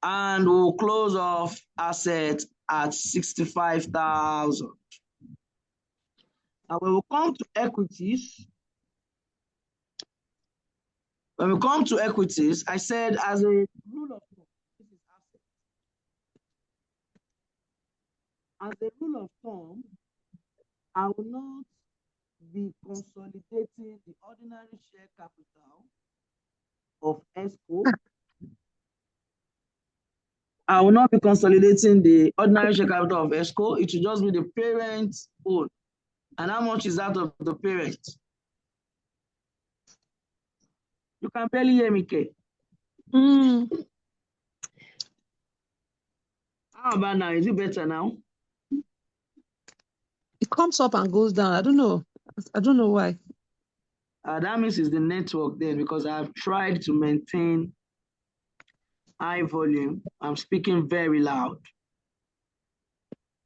And we'll close off assets at 65,000. Now, when we come to equities, I said as a rule of thumb, this is asset. As a rule of thumb, I will not be consolidating the ordinary share capital of ESCO. I will not be consolidating the ordinary share capital of ESCO. It will just be the parent own. And how much is that of the parent? You can barely hear me, Kay. Mm. How about now? Is it better now? It comes up and goes down. I don't know why. That means it's the network then, because I've tried to maintain high volume. I'm speaking very loud.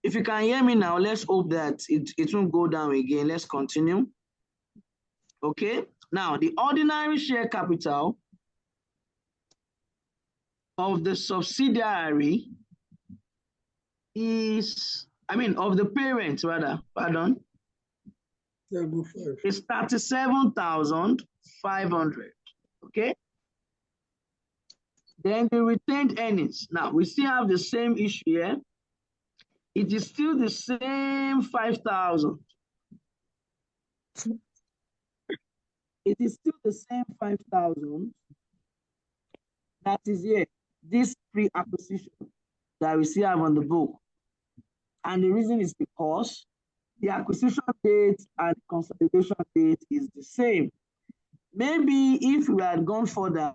If you can hear me now, let's hope that it won't go down again. Let's continue. Okay. Now, the ordinary share capital of the subsidiary is, of the parent rather, pardon, is 37,500. Okay. Then the retained earnings. Now, we still have the same issue here. It is still the same 5,000. It is still the same 5,000 that is here, this pre-acquisition that we still have on the book. And the reason is because the acquisition date and consolidation date is the same. Maybe if we had gone further,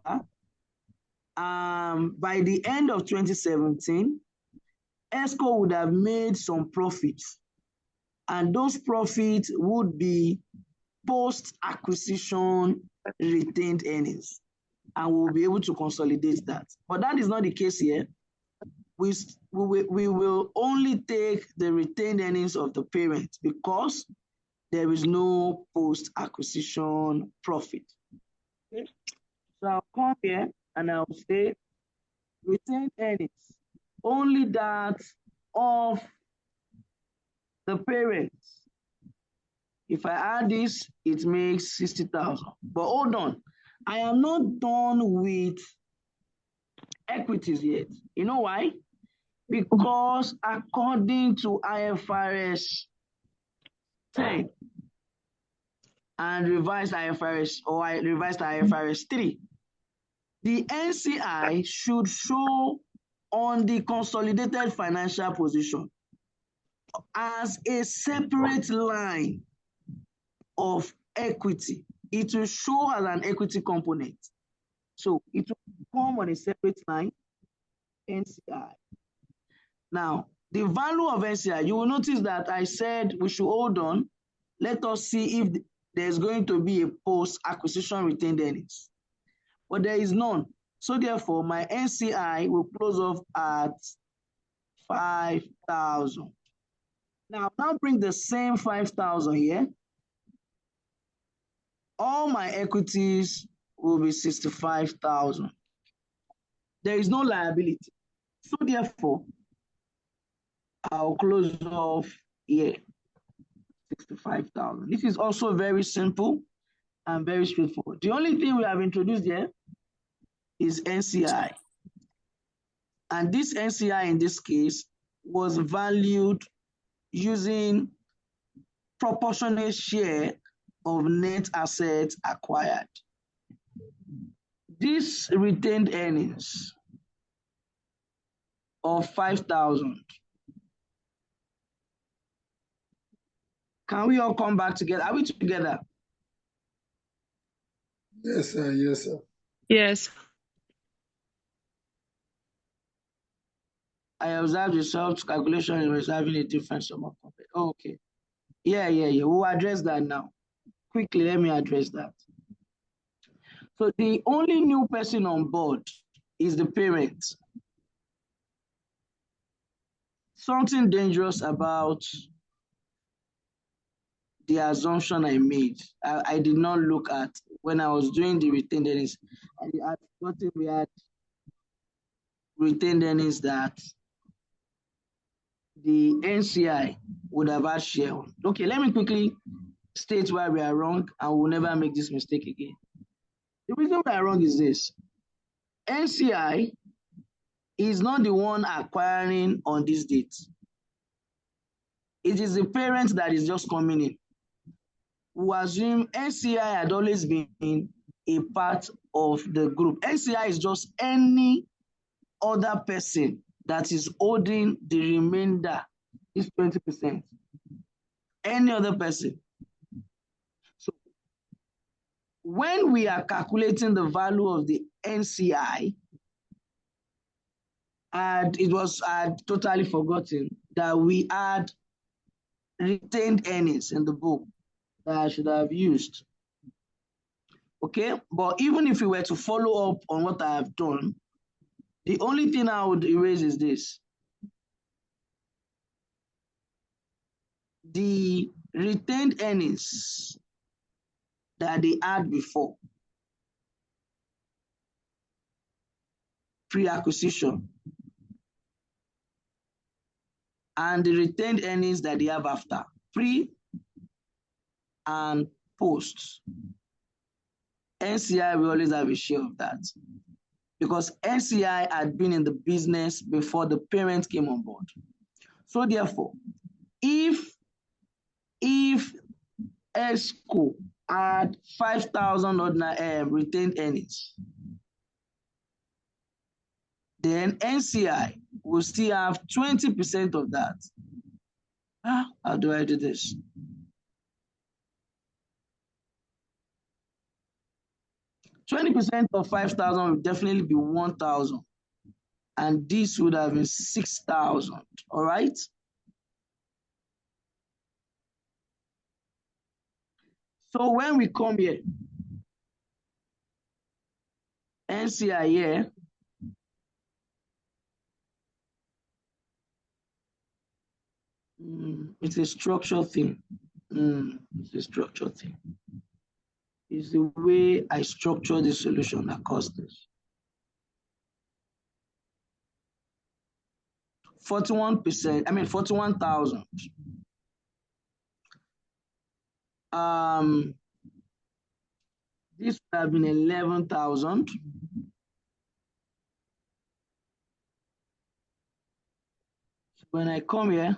by the end of 2017, ESCO would have made some profits, and those profits would be post-acquisition retained earnings, and we'll be able to consolidate that. But that is not the case here. We will only take the retained earnings of the parent because there is no post-acquisition profit. Okay. So I'll come here and I'll say retained earnings, only that of the parents. If I add this, it makes 60,000. But hold on, I am not done with equities yet. You know why? Because according to IFRS 10 and revised IFRS 3, the NCI should show on the consolidated financial position. as a separate line of equity. It will show as an equity component. So it will come on a separate line, NCI. Now, the value of NCI, you will notice that I said we should hold on. Let us see if there's going to be a post-acquisition retained earnings. But there is none. So therefore, my NCI will close off at 5,000. Now bring the same 5,000 here. All my equities will be 65,000. There is no liability. So therefore, I'll close off here, 65,000. This is also very simple and very straightforward. The only thing we have introduced here is NCI. And this NCI in this case was valued using proportionate share of net assets acquired. This retained earnings of 5,000. Can we all come back together? Are we together? Yes, sir. Yes, sir. Yes. I observed the soft calculation is having a different sum of company. Oh, okay. Yeah. We'll address that now. Quickly, let me address that. So the only new person on board is the parent. Something dangerous about the assumption I made. I did not look at when I was doing the retained earnings. I thought we had retained earnings that the NCI would have had share on. Okay, let me quickly state why we are wrong and we'll never make this mistake again. The reason we are wrong is this. NCI is not the one acquiring on this date. It is the parent that is just coming in. We assume NCI had always been a part of the group. NCI is just any other person that is holding the remainder, is 20%. Any other person. So when we are calculating the value of the NCI, and I'd totally forgotten that we had retained earnings in the book that I should have used. Okay, but even if we were to follow up on what I have done, the only thing I would erase is this. The retained earnings that they had before, pre-acquisition, and the retained earnings that they have after, pre and post. NCI will always have a share of that because NCI had been in the business before the parent came on board. So therefore, if ESCO had 5,000 retained earnings, then NCI will still have 20% of that. How do I do this? %20 of 5,000 will definitely be 1,000. And this would have been 6,000, all right? So when we come here, NCI here, it's a structural thing. It's a structural thing. It's the way I structure the solution that caused this. 41%, 41,000. This would have been 11,000. So when I come here,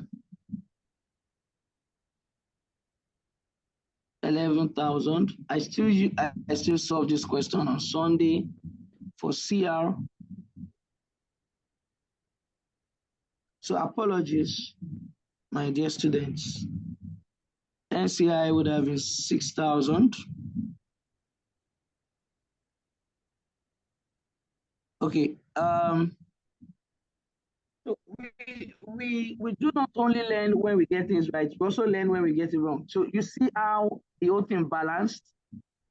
11,000. I still solve this question on Sunday for CR. So apologies, my dear students. NCI would have been 6,000. Okay. So we do not only learn when we get things right, we also learn when we get it wrong. So you see how the whole thing balanced,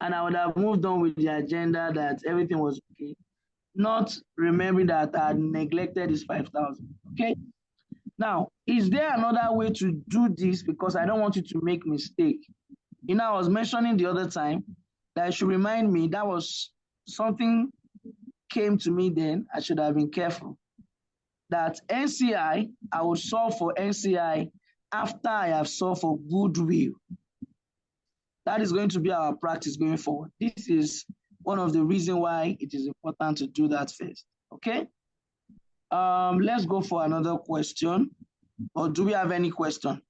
and I would have moved on with the agenda that everything was okay, not remembering that I had neglected this 5,000. Okay. Now, is there another way to do this? Because I don't want you to make mistake. You know, I was mentioning the other time that I should remind me that was something came to me then. I should have been careful. That NCI, I will solve for NCI after I have solved for goodwill. That is going to be our practice going forward. This is one of the reasons why it is important to do that first. Okay. Let's go for another question. Or do we have any question?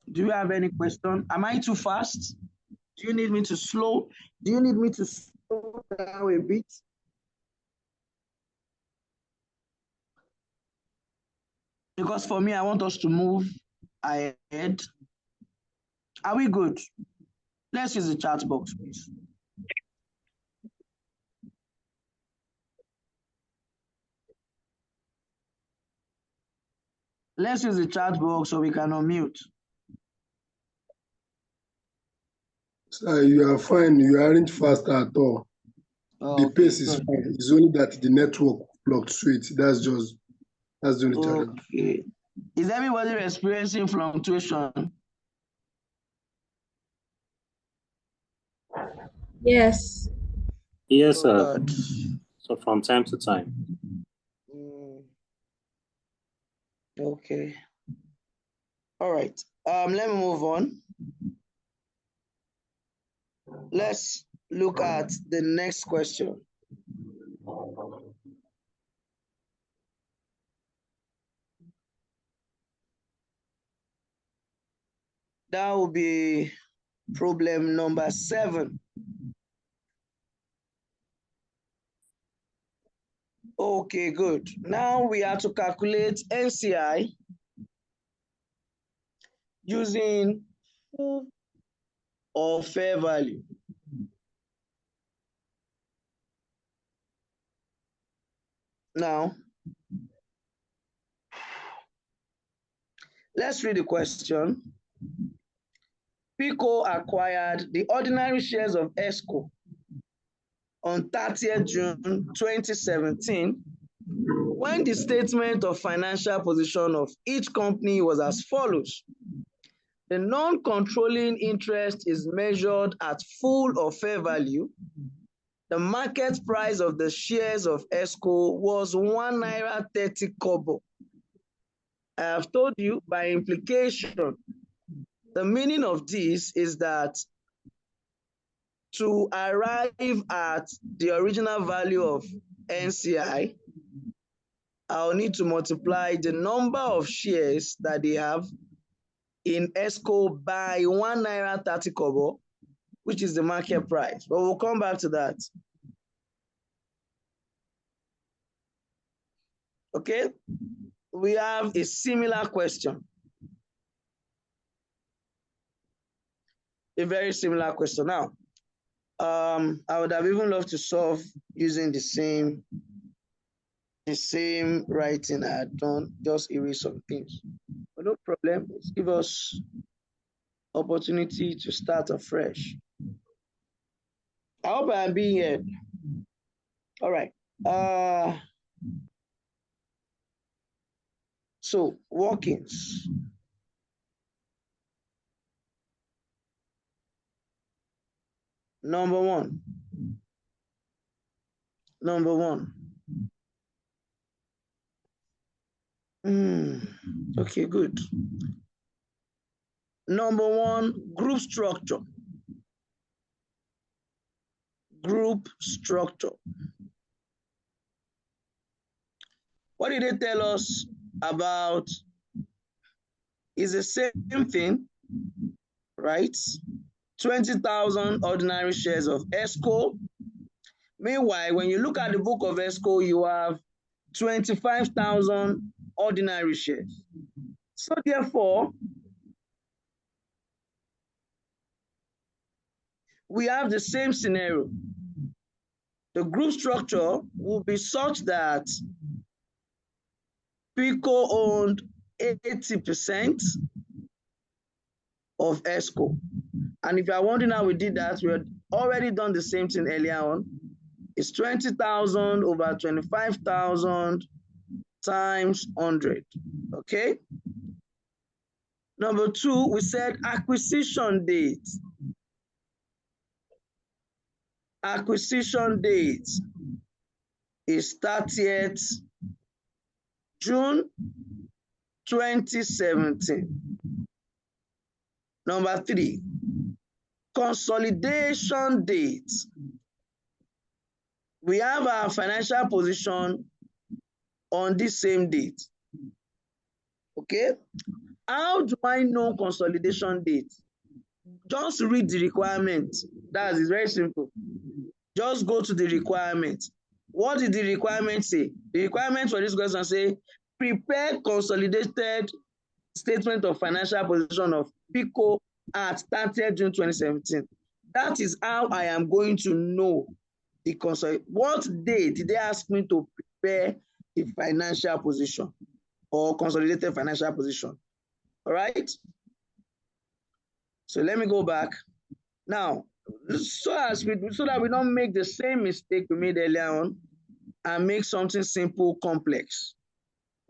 Do you have any question? Am I too fast? Do you need me to slow? Do you need me to slow down a bit? Because for me, I want us to move ahead. Are we good? Let's use the chat box, please. Let's use the chat box so we can unmute. Sir, you are fine. You aren't fast at all. Okay, the pace is fine. It's only that the network fluctuates. That's the only challenge. Okay. Is everybody experiencing fluctuation? Yes. Yes, sir. Good. So from time to time. Okay. All right. Let me move on. Let's look at the next question. That will be problem number 7. Okay, good. Now we have to calculate NCI using full or fair value. Now, let's read the question. PICO acquired the ordinary shares of ESCO on 30th June 2017, when the statement of financial position of each company was as follows. The non-controlling interest is measured at full or fair value. The market price of the shares of ESCO was ₦1.30. I have told you by implication, the meaning of this is that to arrive at the original value of NCI, I'll need to multiply the number of shares that they have in ESCO by ₦1.30, which is the market price. But we'll come back to that. Okay, we have a similar question. A very similar question. Now, I would have even loved to solve using the same writing I had done, just erase some things. But no problem, it's give us opportunity to start afresh. I hope I'm being heard. All right. So workings. Number one. Okay, good. Number one, group structure. Group structure. What did they tell us about? Is the same thing, right? 20,000 ordinary shares of ESCO Meanwhile, when you look at the book of ESCO, you have 25,000 ordinary shares. So therefore, we have the same scenario. The group structure will be such that PICO owned 80% of ESCO. And if you are wondering how we did that, we had already done the same thing earlier on. It's 20,000 over 25,000 times 100, okay? Number two, we said acquisition date. Acquisition date is 30th June 2017. Number three, consolidation date. We have our financial position on this same date. Okay? How do I know consolidation date? Just read the requirement. That is very simple. Just go to the requirement. What did the requirement say? The requirement for this question say, prepare consolidated statement of financial position of PICO at 30th June 2017. That is how I am going to know the what day did they ask me to prepare the financial position or consolidated financial position. All right. So let me go back. Now, so that we don't make the same mistake we made earlier on and make something simple complex.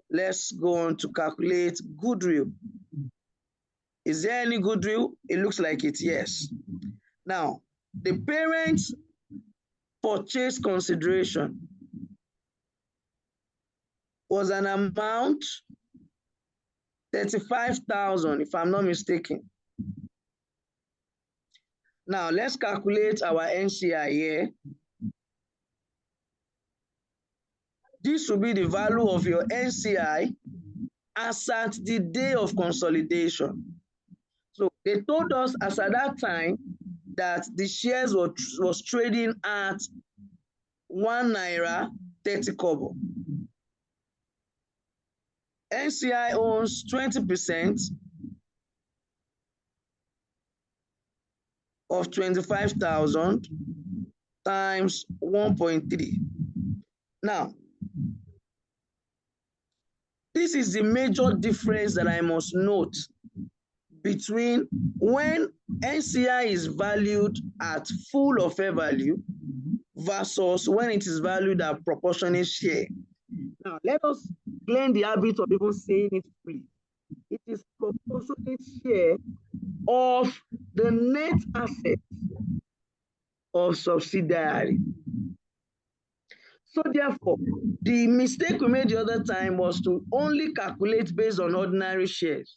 Let's go on to calculate goodwill. Is there any goodwill? It looks like it, yes. Now, the parents' purchase consideration was an amount 35,000, if I'm not mistaken. Now, let's calculate our NCI here. This will be the value of your NCI as at the day of consolidation. So they told us as at that time that the shares was trading at 1 naira 30 kobo. NCI owns 20% of 25,000 times 1.3. Now, this is the major difference that I must note between when NCI is valued at full or fair value versus when it is valued at proportionate share. Now, let us learn the habit of even saying it free. It is proportionate share of the net assets of subsidiary. So therefore, the mistake we made the other time was to only calculate based on ordinary shares.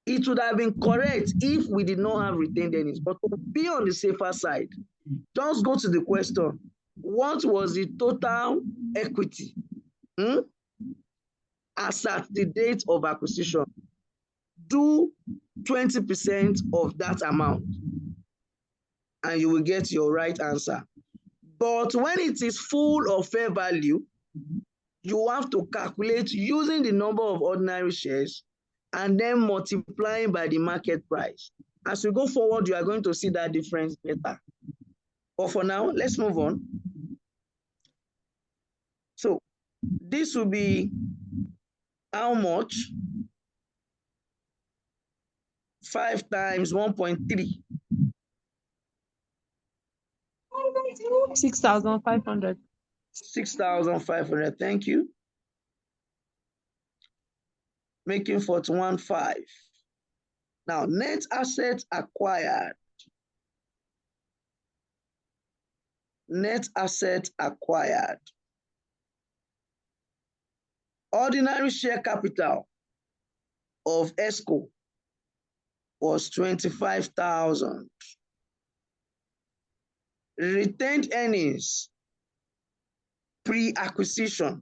It would have been correct if we did not have retained earnings, but to be on the safer side, just go to the question, what was the total equity as at the date of acquisition? Do 20% of that amount, and you will get your right answer. But when it is full or fair value, you have to calculate using the number of ordinary shares and then multiplying by the market price. As we go forward, you are going to see that difference better. But for now, let's move on. So this will be how much? 5 times 1.3. 6,500. 6,500, thank you. Making 41.5. Now, net assets acquired. Net assets acquired. Ordinary share capital of ESCO was 25,000. Retained earnings pre-acquisition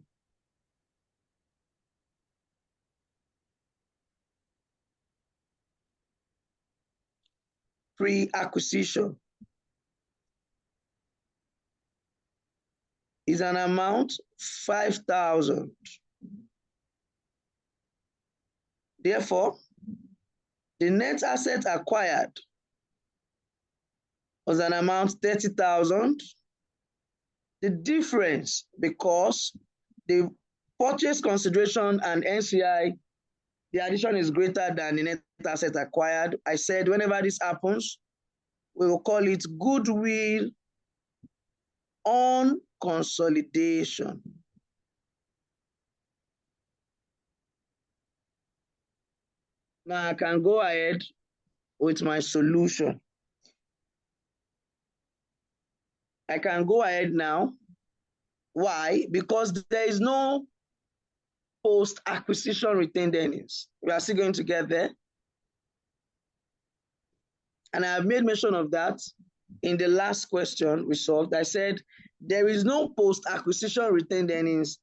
an amount 5,000. Therefore, the net asset acquired was an amount 30,000. The difference, because the purchase consideration and NCI, the addition is greater than the net asset acquired. I said whenever this happens, we will call it goodwill on consolidation. Now I can go ahead with my solution. I can go ahead now. Why? Because there is no post-acquisition retained earnings. We are still going to get there. And I have made mention of that in the last question we solved. I said there is no post-acquisition retained earnings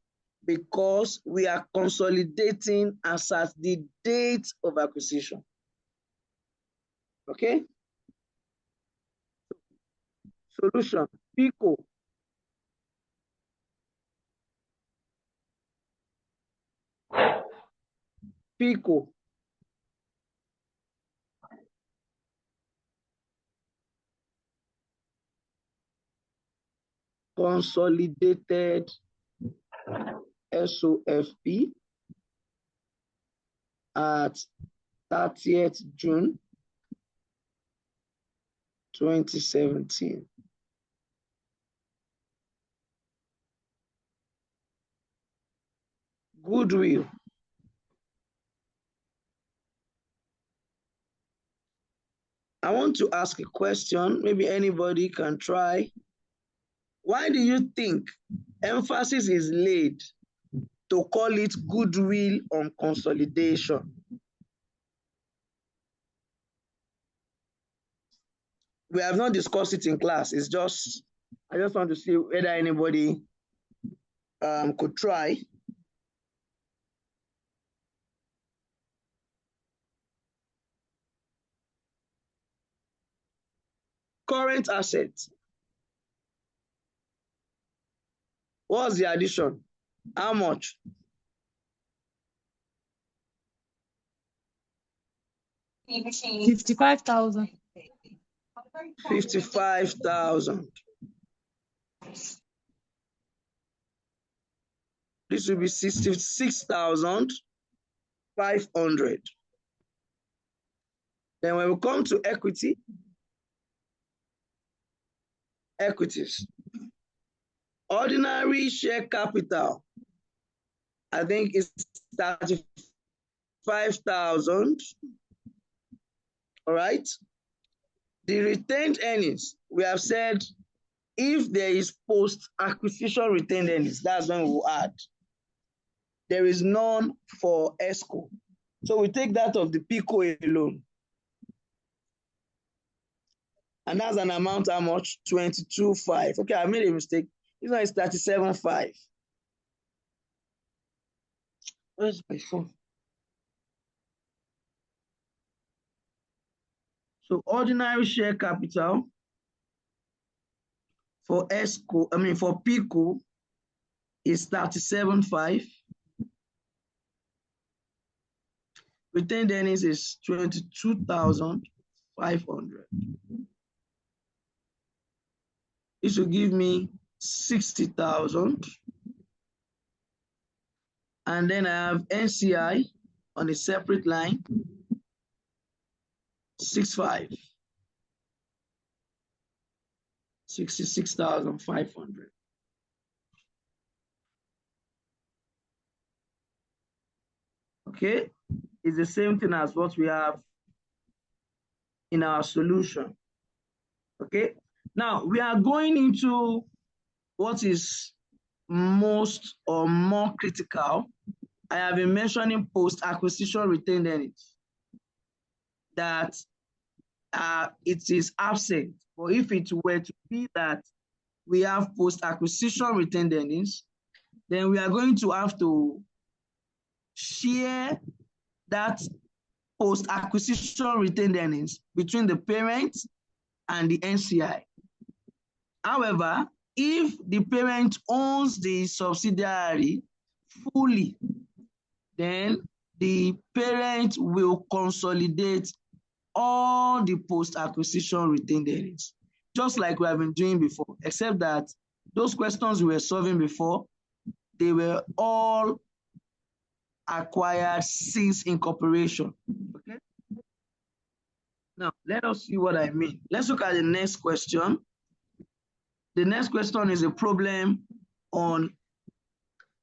because we are consolidating as at the date of acquisition. Okay? Solution, PICO. PICO. Consolidated SOFP at 30th June 2017. Goodwill. I want to ask a question. Maybe anybody can try. Why do you think emphasis is laid to call it goodwill on consolidation? We have not discussed it in class. It's just, I just want to see whether anybody could try. Current assets. What's the addition? How much? $55,000. 55,000. This will be 66,500. Then when we come to equity, equities. Ordinary share capital, I think it's 35,000. All right. The retained earnings, we have said if there is post-acquisition retained earnings, that's when we will add. There is none for ESCO. So we take that of the PICO alone. And that's an amount how much? 22.5. Okay, I made a mistake. This one is 37.5. Where's my phone? So ordinary share capital for ESCO, for PICO is 37.5. Retained earnings is 22,500. This will give me 60,000. And then I have NCI on a separate line, 65. 66,500. Okay, it's the same thing as what we have in our solution. Okay, now we are going into what is most or more critical. I have been mentioning post-acquisition retained earnings, that it is absent. But if it were to be that we have post-acquisition retained earnings, then we are going to have to share that post-acquisition retained earnings between the parent and the NCI. However, if the parent owns the subsidiary fully, then the parent will consolidate all the post-acquisition retained earnings, just like we have been doing before, except that those questions we were solving before, they were all acquired since incorporation. Okay. Now, let us see what I mean. Let's look at the next question. The next question is a problem on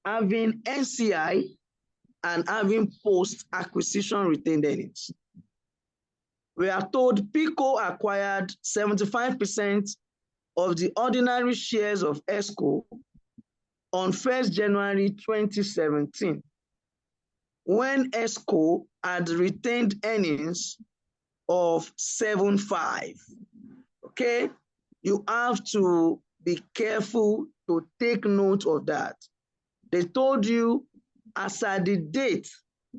having NCI and having post-acquisition retained earnings. We are told PICO acquired 75% of the ordinary shares of ESCO on 1st January 2017, when ESCO had retained earnings of 7.5. Okay, you have to be careful to take note of that. They told you as at the date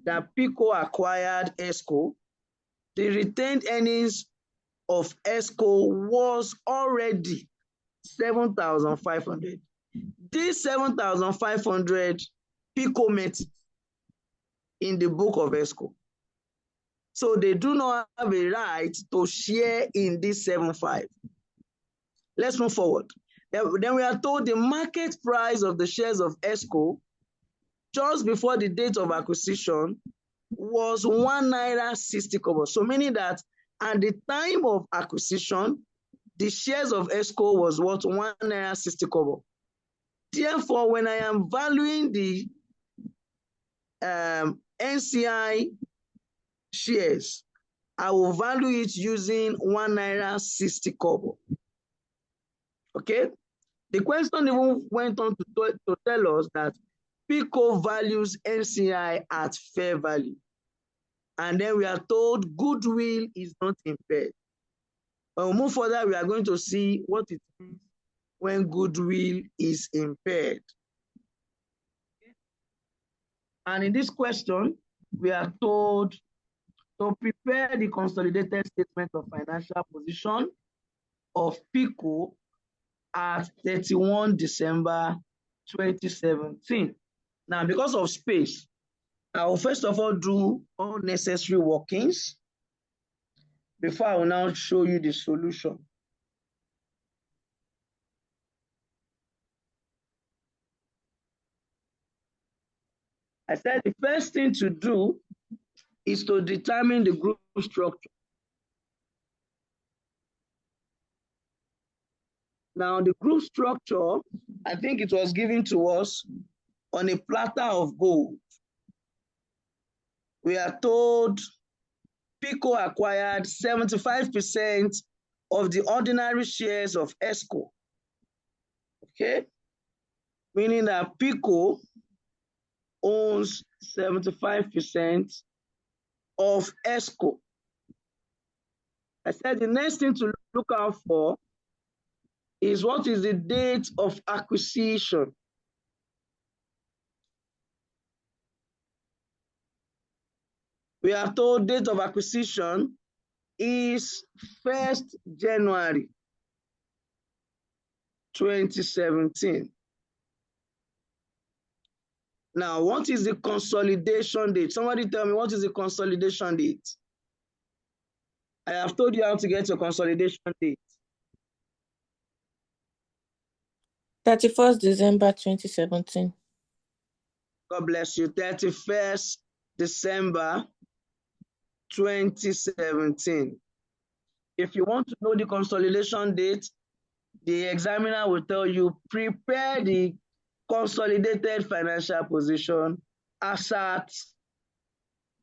that PICO acquired ESCO, the retained earnings of ESCO was already 7,500. This 7,500 PICO met in the book of ESCO. So they do not have a right to share in this 7.5. Let's move forward. Then we are told the market price of the shares of ESCO just before the date of acquisition was 1 naira 60 kobo. So meaning that at the time of acquisition, the shares of ESCO was what? 1 naira 60 kobo. Therefore, when I am valuing the NCI shares, I will value it using 1 naira 60 kobo. Okay? The question even went on to tell us that PICO values NCI at fair value. And then we are told goodwill is not impaired. When we move further, we are going to see what it means when goodwill is impaired. And in this question, we are told to prepare the consolidated statement of financial position of PICO at 31 December 2017. Now, because of space, I will first of all do all necessary workings before I will now show you the solution. I said the first thing to do is to determine the group structure. Now, the group structure, I think it was given to us on a platter of gold. We are told PICO acquired 75% of the ordinary shares of ESCO. Okay? Meaning that PICO owns 75% of ESCO. I said the next thing to look out for is what is the date of acquisition. We are told date of acquisition is 1st January 2017. Now, what is the consolidation date? Somebody tell me, what is the consolidation date? I have told you how to get your consolidation date. 31st December 2017. God bless you. 31st December 2017. If you want to know the consolidation date, the examiner will tell you, prepare the consolidated financial position assets.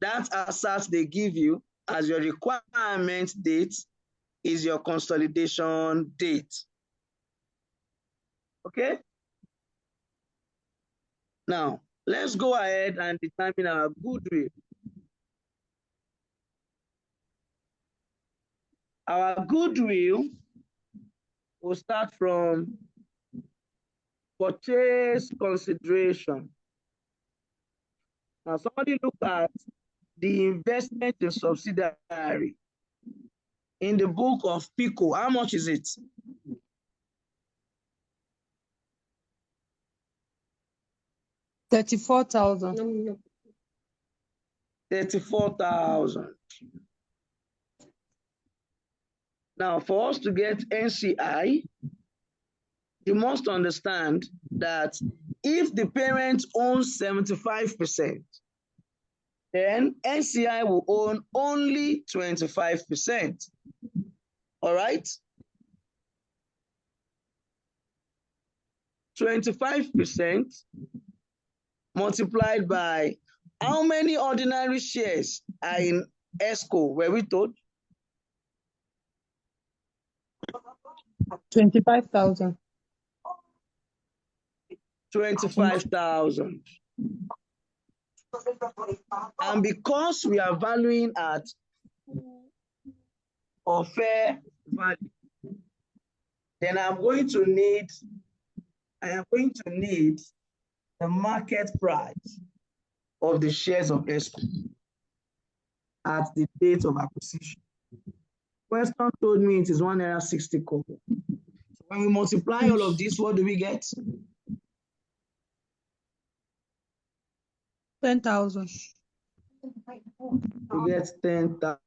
That assets they give you as your requirement date is your consolidation date. Okay? Now, let's go ahead and determine our goodwill. Our goodwill will start from purchase consideration. Now, somebody look at the investment in subsidiary in the book of PICO. How much is it? 34,000. 34,000. Now, for us to get NCI, you must understand that if the parent owns 75%, then NCI will own only 25%. All right? 25% multiplied by how many ordinary shares are in ESCO, were we told? 25,000. 25,000. And because we are valuing at or fair value, then I am going to need the market price of the shares of ESCO at the date of acquisition. Question told me it is ₦1.60. When we multiply all of this, what do we get? 10,000. We get 10,000.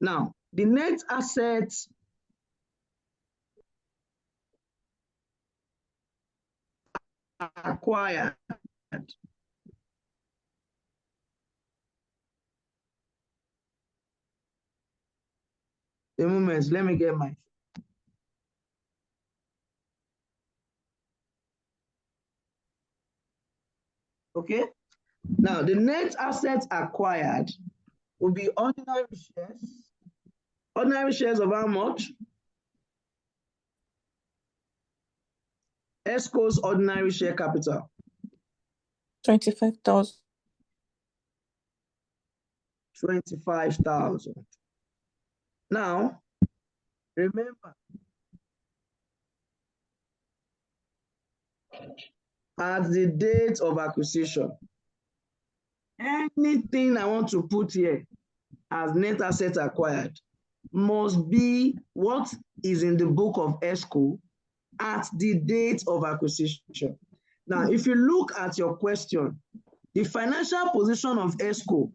Now, the net assets acquired a moment, let me get my okay. Now, the net assets acquired will be ordinary shares. Ordinary shares of how much? ESCO's ordinary share capital. 25,000. 25,000. Now, remember, at the date of acquisition, anything I want to put here as net assets acquired must be what is in the book of ESCO at the date of acquisition. Now, if you look at your question, the financial position of ESCO,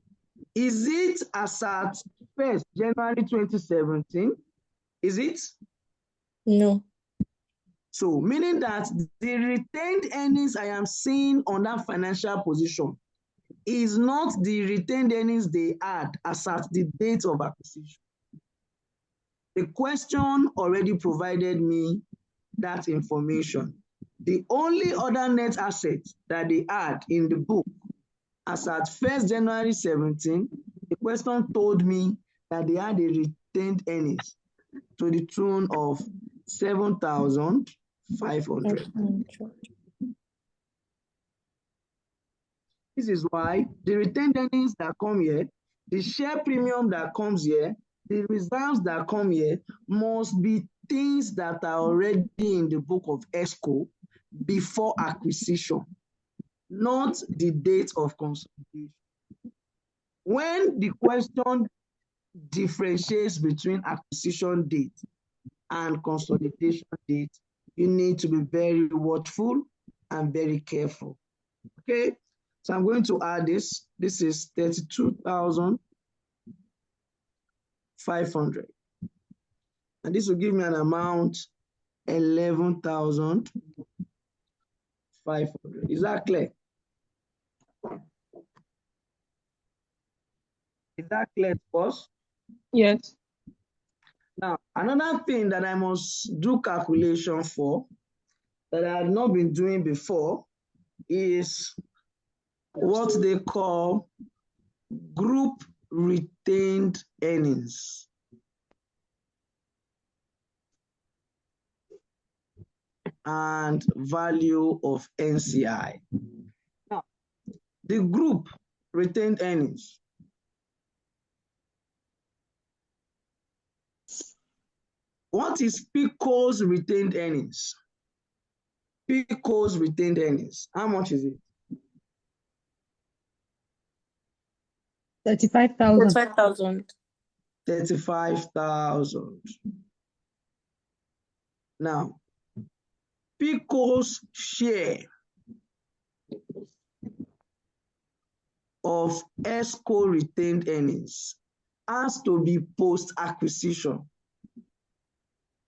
is it as at 1st January 2017? Is it? No. So, meaning that the retained earnings I am seeing on that financial position is not the retained earnings they had as at the date of acquisition. The question already provided me that information. The only other net asset that they had in the book as at 1st January 17, the question told me that they had a retained earnings to the tune of 7,500. This is why the retained earnings that come here, the share premium that comes here, the reserves that come here must be things that are already in the book of ESCO before acquisition, not the date of consolidation. When the question differentiates between acquisition date and consolidation date, you need to be very watchful and very careful. Okay, so I'm going to add this. This is 32,500. And this will give me an amount 11,500. Is that clear? Is that clear to us? Yes. Now, another thing that I must do calculation for that I had not been doing before is what they call group retained earnings. And value of NCI. Now, the group retained earnings. What is PICO's retained earnings? PICO's retained earnings. How much is it? 35,000. 35,000. 35,000. Now, PICO's share of ESCO retained earnings has to be post-acquisition.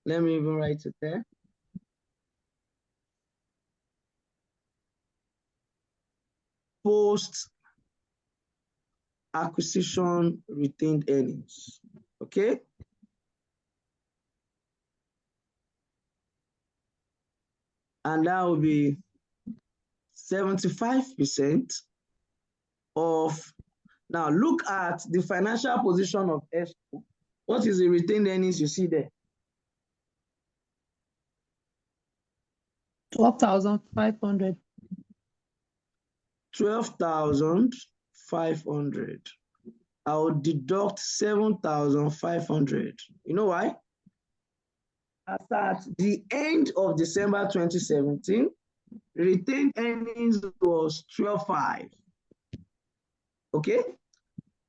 Let me even write it there. Post-acquisition retained earnings, okay? And that will be 75% of, now look at the financial position of ESCO. What is the retained earnings you see there? 12,500. 12,500. I'll deduct 7,500. You know why? As at the end of December 2017, retained earnings was 12,500. Okay?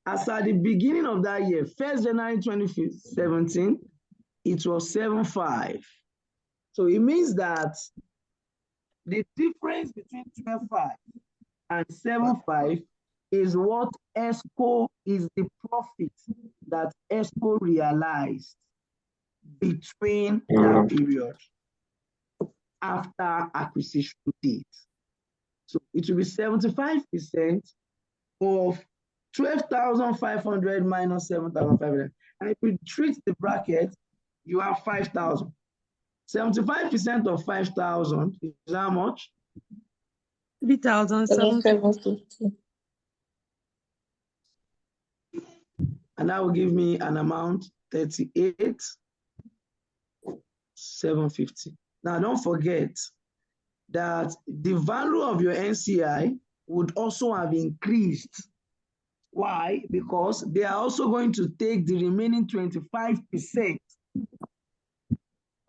As at the beginning of that year, 1st January 2017, it was 7,500. So it means that the difference between 12,500 and 7,500 is what ESCO is the profit that ESCO realized between that period after acquisition date. So it will be 75% of 12,500 minus 7,500. And if you treat the bracket, you have 5,000. 75% of 5,000 is how much? 3,750. And that will give me an amount 38,750. Now don't forget that the value of your NCI would also have increased. Why? Because they are also going to take the remaining 25%.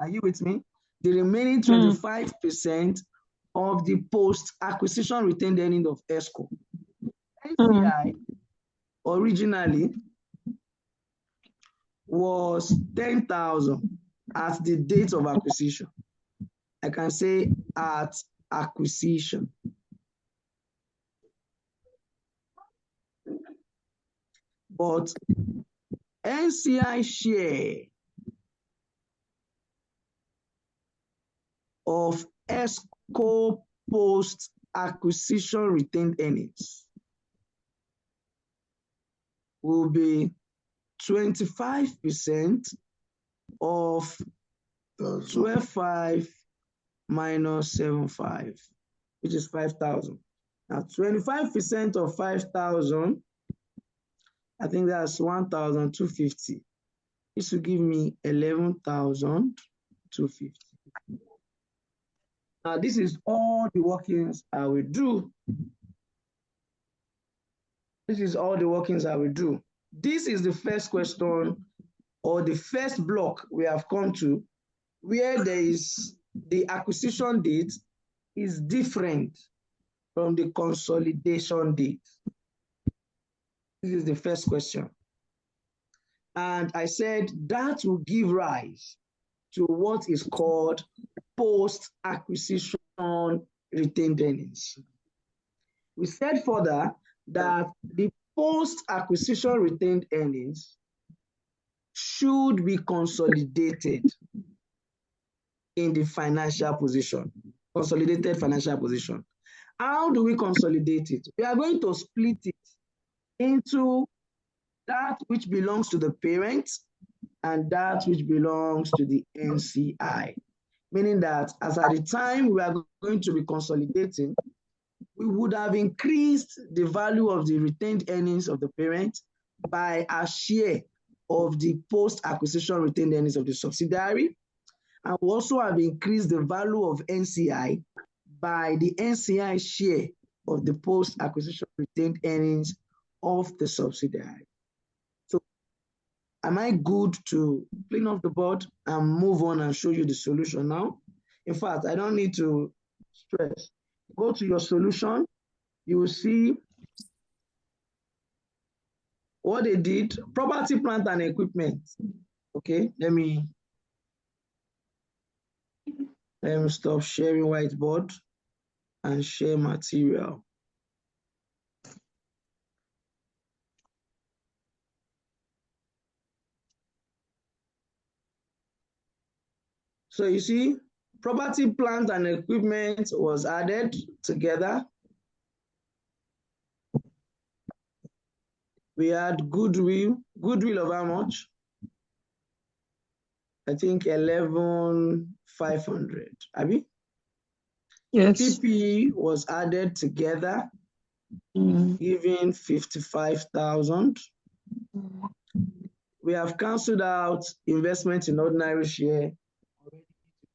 Are you with me? The remaining 25% of the post-acquisition retained earnings of ESCO. NCI originally was 10,000 at the date of acquisition. I can say at acquisition. But NCI share of ESCO post-acquisition retained earnings will be 25% of 12,500 minus 7,500, which is 5,000. Now, 25% of 5,000, I think that's 1,250. This will give me 11,250. Now, this is all the workings I will do. This is all the workings I will do. This is the first question or the first block we have come to where there is the acquisition date is different from the consolidation date. This is the first question. And I said that will give rise to what is called post-acquisition retained earnings. We said further that the post-acquisition retained earnings should be consolidated in the financial position, consolidated financial position. How do we consolidate it? We are going to split it into that which belongs to the parent and that which belongs to the NCI. Meaning that as at the time we are going to be consolidating, we would have increased the value of the retained earnings of the parent by a share of the post-acquisition retained earnings of the subsidiary. And we also have increased the value of NCI by the NCI share of the post-acquisition retained earnings of the subsidiary. So am I good to clean off the board and move on and show you the solution now? In fact, I don't need to stress. Go to your solution. You will see what they did, property, plant, and equipment. Okay, let me stop sharing whiteboard and share material. So you see, property, plant, and equipment was added together. We had goodwill of how much? I think 11,500. Abi? Yes. PPE was added together, giving 55,000. We have cancelled out investment in ordinary share already to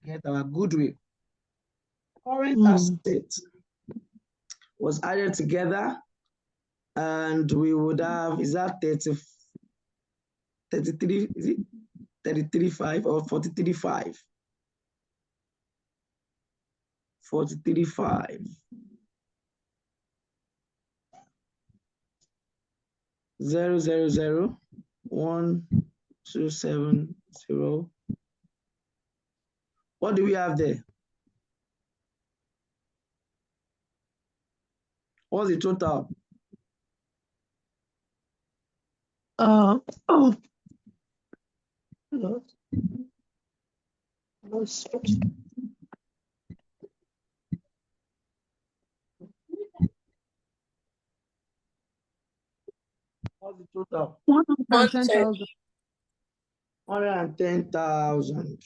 get our goodwill. Current asset was added together, and we would have, is that 33, is it 33.5 or 43.5? 43.5. 0001270. What do we have there? What's the total? Oh. What's the total? 110,000. 110,000.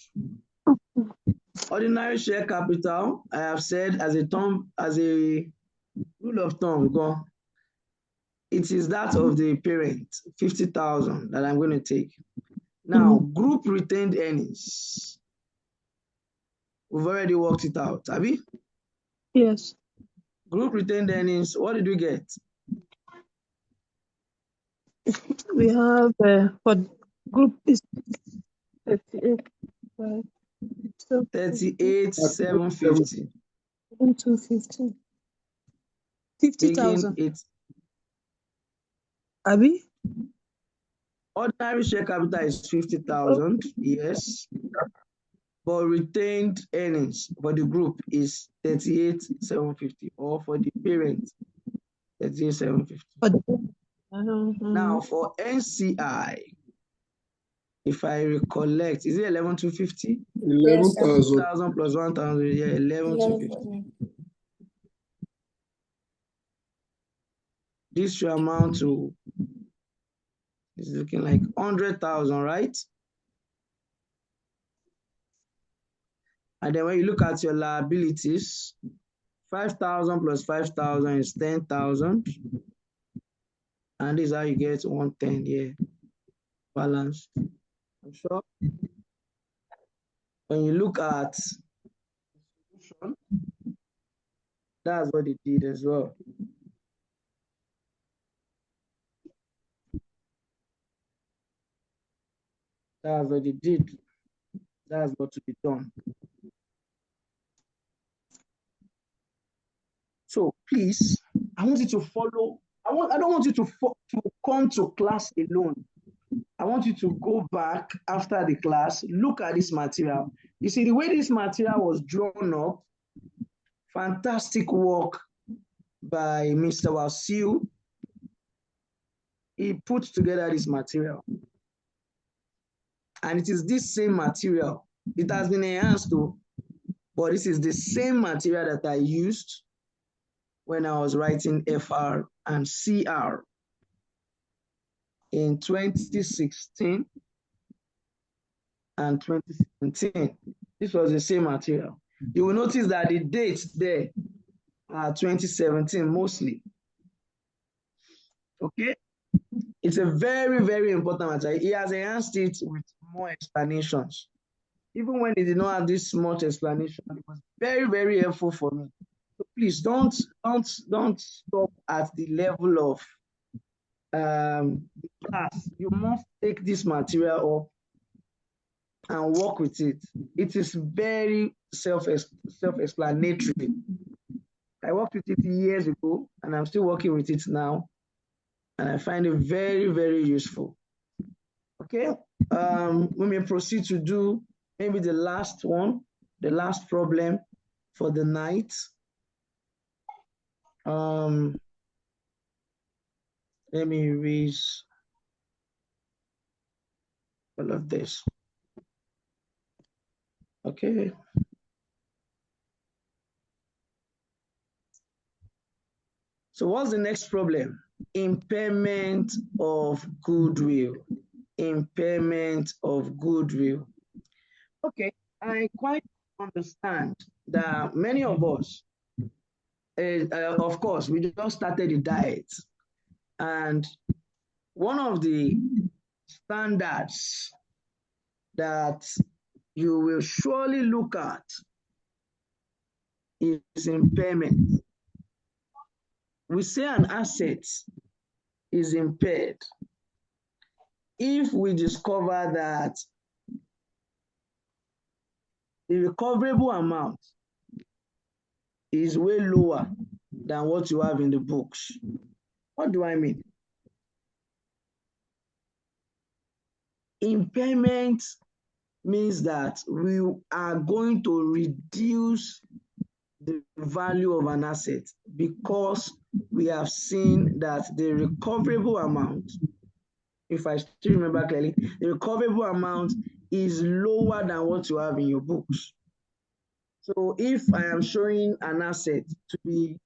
Ordinary share capital, I have said as a rule of thumb, it is that of the parent, 50,000 that I'm going to take. Now, group retained earnings. We've already worked it out, have we? Yes. Group retained earnings, what did we get? We have for group is 38,750. 250. 50,000. Making it. Abi? Ordinary share capital is 50,000, yes. But retained earnings for the group is 38,750, or for the parent, 38,750. Now for NCI, if I recollect, is it 11,250? 11,000. 1,000 plus 1,000, yeah, 11,250. This should amount to, it's looking like 100,000, right? And then when you look at your liabilities, 5,000 plus 5,000 is 10,000. And this is how you get 110 here, balanced. I'm sure. When you look at the solution, that's what it did as well. That's what it did. That's what to be done. So please, I want you to follow. I don't want you to come to class alone. I want you to go back after the class, look at this material. You see, the way this material was drawn up, fantastic work by Mr. Wasiu. He put together this material. And it is this same material. It has been enhanced though, but this is the same material that I used when I was writing FR and CR in 2016 and 2017. This was the same material. You will notice that the dates there are 2017 mostly. Okay? It's a very, very important material. He has enhanced it with more explanations. Even when he did not have this much explanation, it was very, very helpful for me. So please don't stop at the level of the class. You must take this material up and work with it. It is very self-explanatory. I worked with it years ago, and I'm still working with it now. and I find it very, very useful. Okay, we may proceed to do maybe the last one, the last problem for the night. Let me erase all of this. Okay. So what's the next problem? Impairment of goodwill. Impairment of goodwill. Okay, I quite understand that many of us, of course, we just started the diet, and one of the standards that you will surely look at is impairment. We say an asset is impaired if we discover that the recoverable amount is way lower than what you have in the books. What do I mean? Impairment means that we are going to reduce the value of an asset because we have seen that the recoverable amount, if I still remember clearly, the recoverable amount is lower than what you have in your books. So if I am showing an asset to be,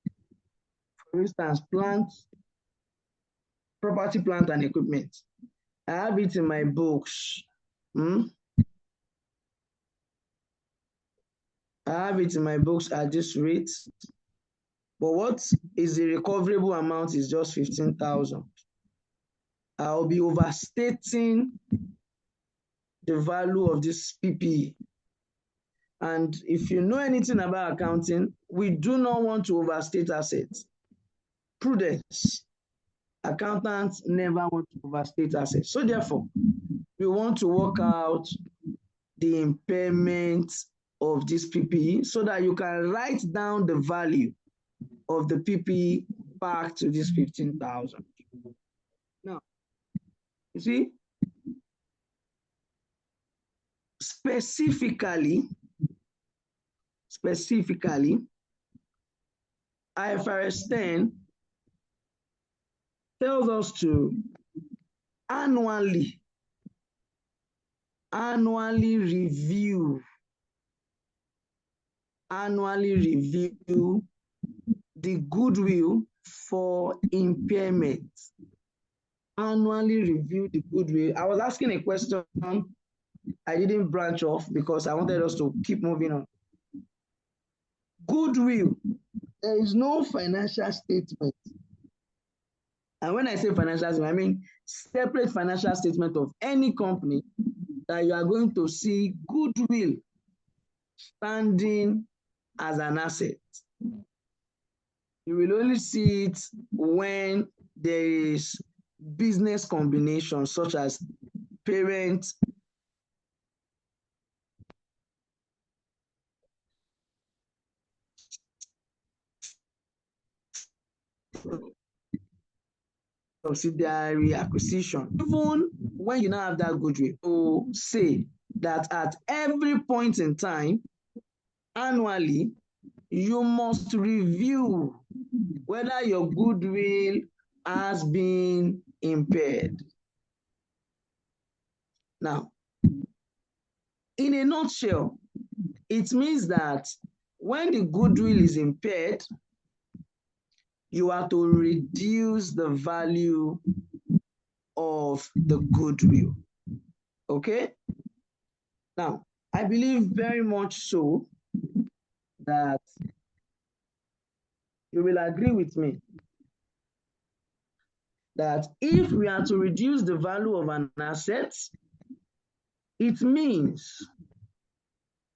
for instance, property, plant, and equipment, I have it in my books. I have it in my books at this rate, but what is the recoverable amount is just 15,000. I'll be overstating the value of this PPE. And if you know anything about accounting, we do not want to overstate assets. Prudence. Accountants never want to overstate assets. So therefore, we want to work out the impairment of this PPE so that you can write down the value of the PPE back to this 15,000. Now, you see, specifically, IFRS 10 tells us to annually review the goodwill for impairment. Annually review the goodwill. I was asking a question, I didn't branch off because I wanted us to keep moving on. Goodwill, there is no financial statement. And when I say financial statement, I mean separate financial statement of any company that you are going to see goodwill standing as an asset. You will only see it when there is business combination such as parent subsidiary acquisition. Even when you now have that goodwill, to say that at every point in time, annually, you must review whether your goodwill has been impaired. Now, in a nutshell, it means that when the goodwill is impaired, you have to reduce the value of the goodwill. Okay? Now, I believe very much so that you will agree with me that if we are to reduce the value of an asset, it means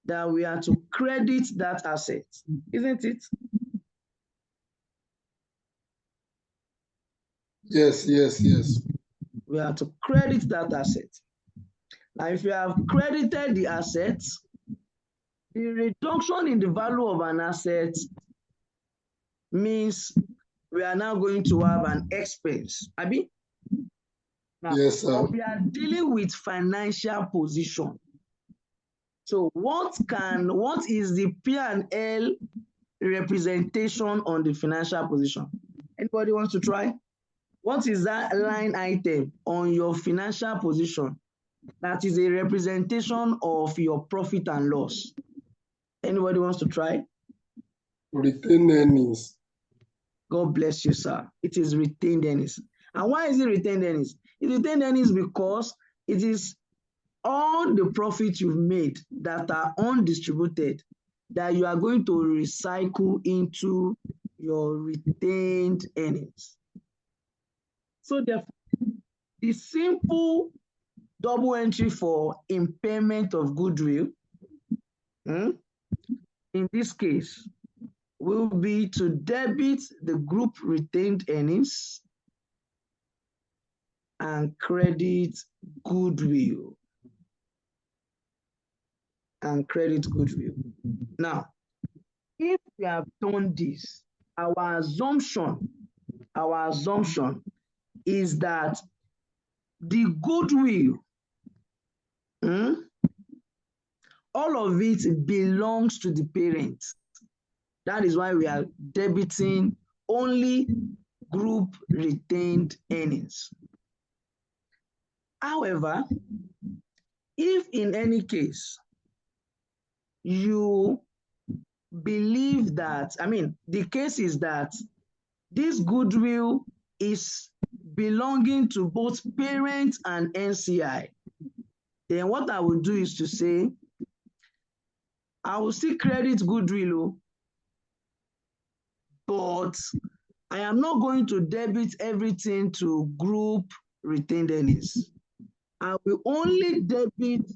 that we are to credit that asset, isn't it? Yes. We are to credit that asset. Now, if you have credited the assets, the reduction in the value of an asset means we are now going to have an expense. Abi? Now, Yes, sir. we are dealing with financial position. So what is the P&L representation on the financial position? Anybody wants to try? What is that line item on your financial position that is a representation of your profit and loss? Anybody wants to try? Retained earnings. God bless you, sir. It is retained earnings. And why is it retained earnings? It's retained earnings because it is all the profits you've made that are undistributed that you are going to recycle into your retained earnings. So the simple double entry for impairment of goodwill, in this case, will be to debit the group retained earnings and credit goodwill. Now, if we have done this, our assumption is that the goodwill, all of it belongs to the parent. That is why we are debiting only group retained earnings. However, if in any case you believe that, the case is that this goodwill is belonging to both parent and NCI, then what I will do is to say, I will still credit goodwill, but I am not going to debit everything to group retained earnings. I will only debit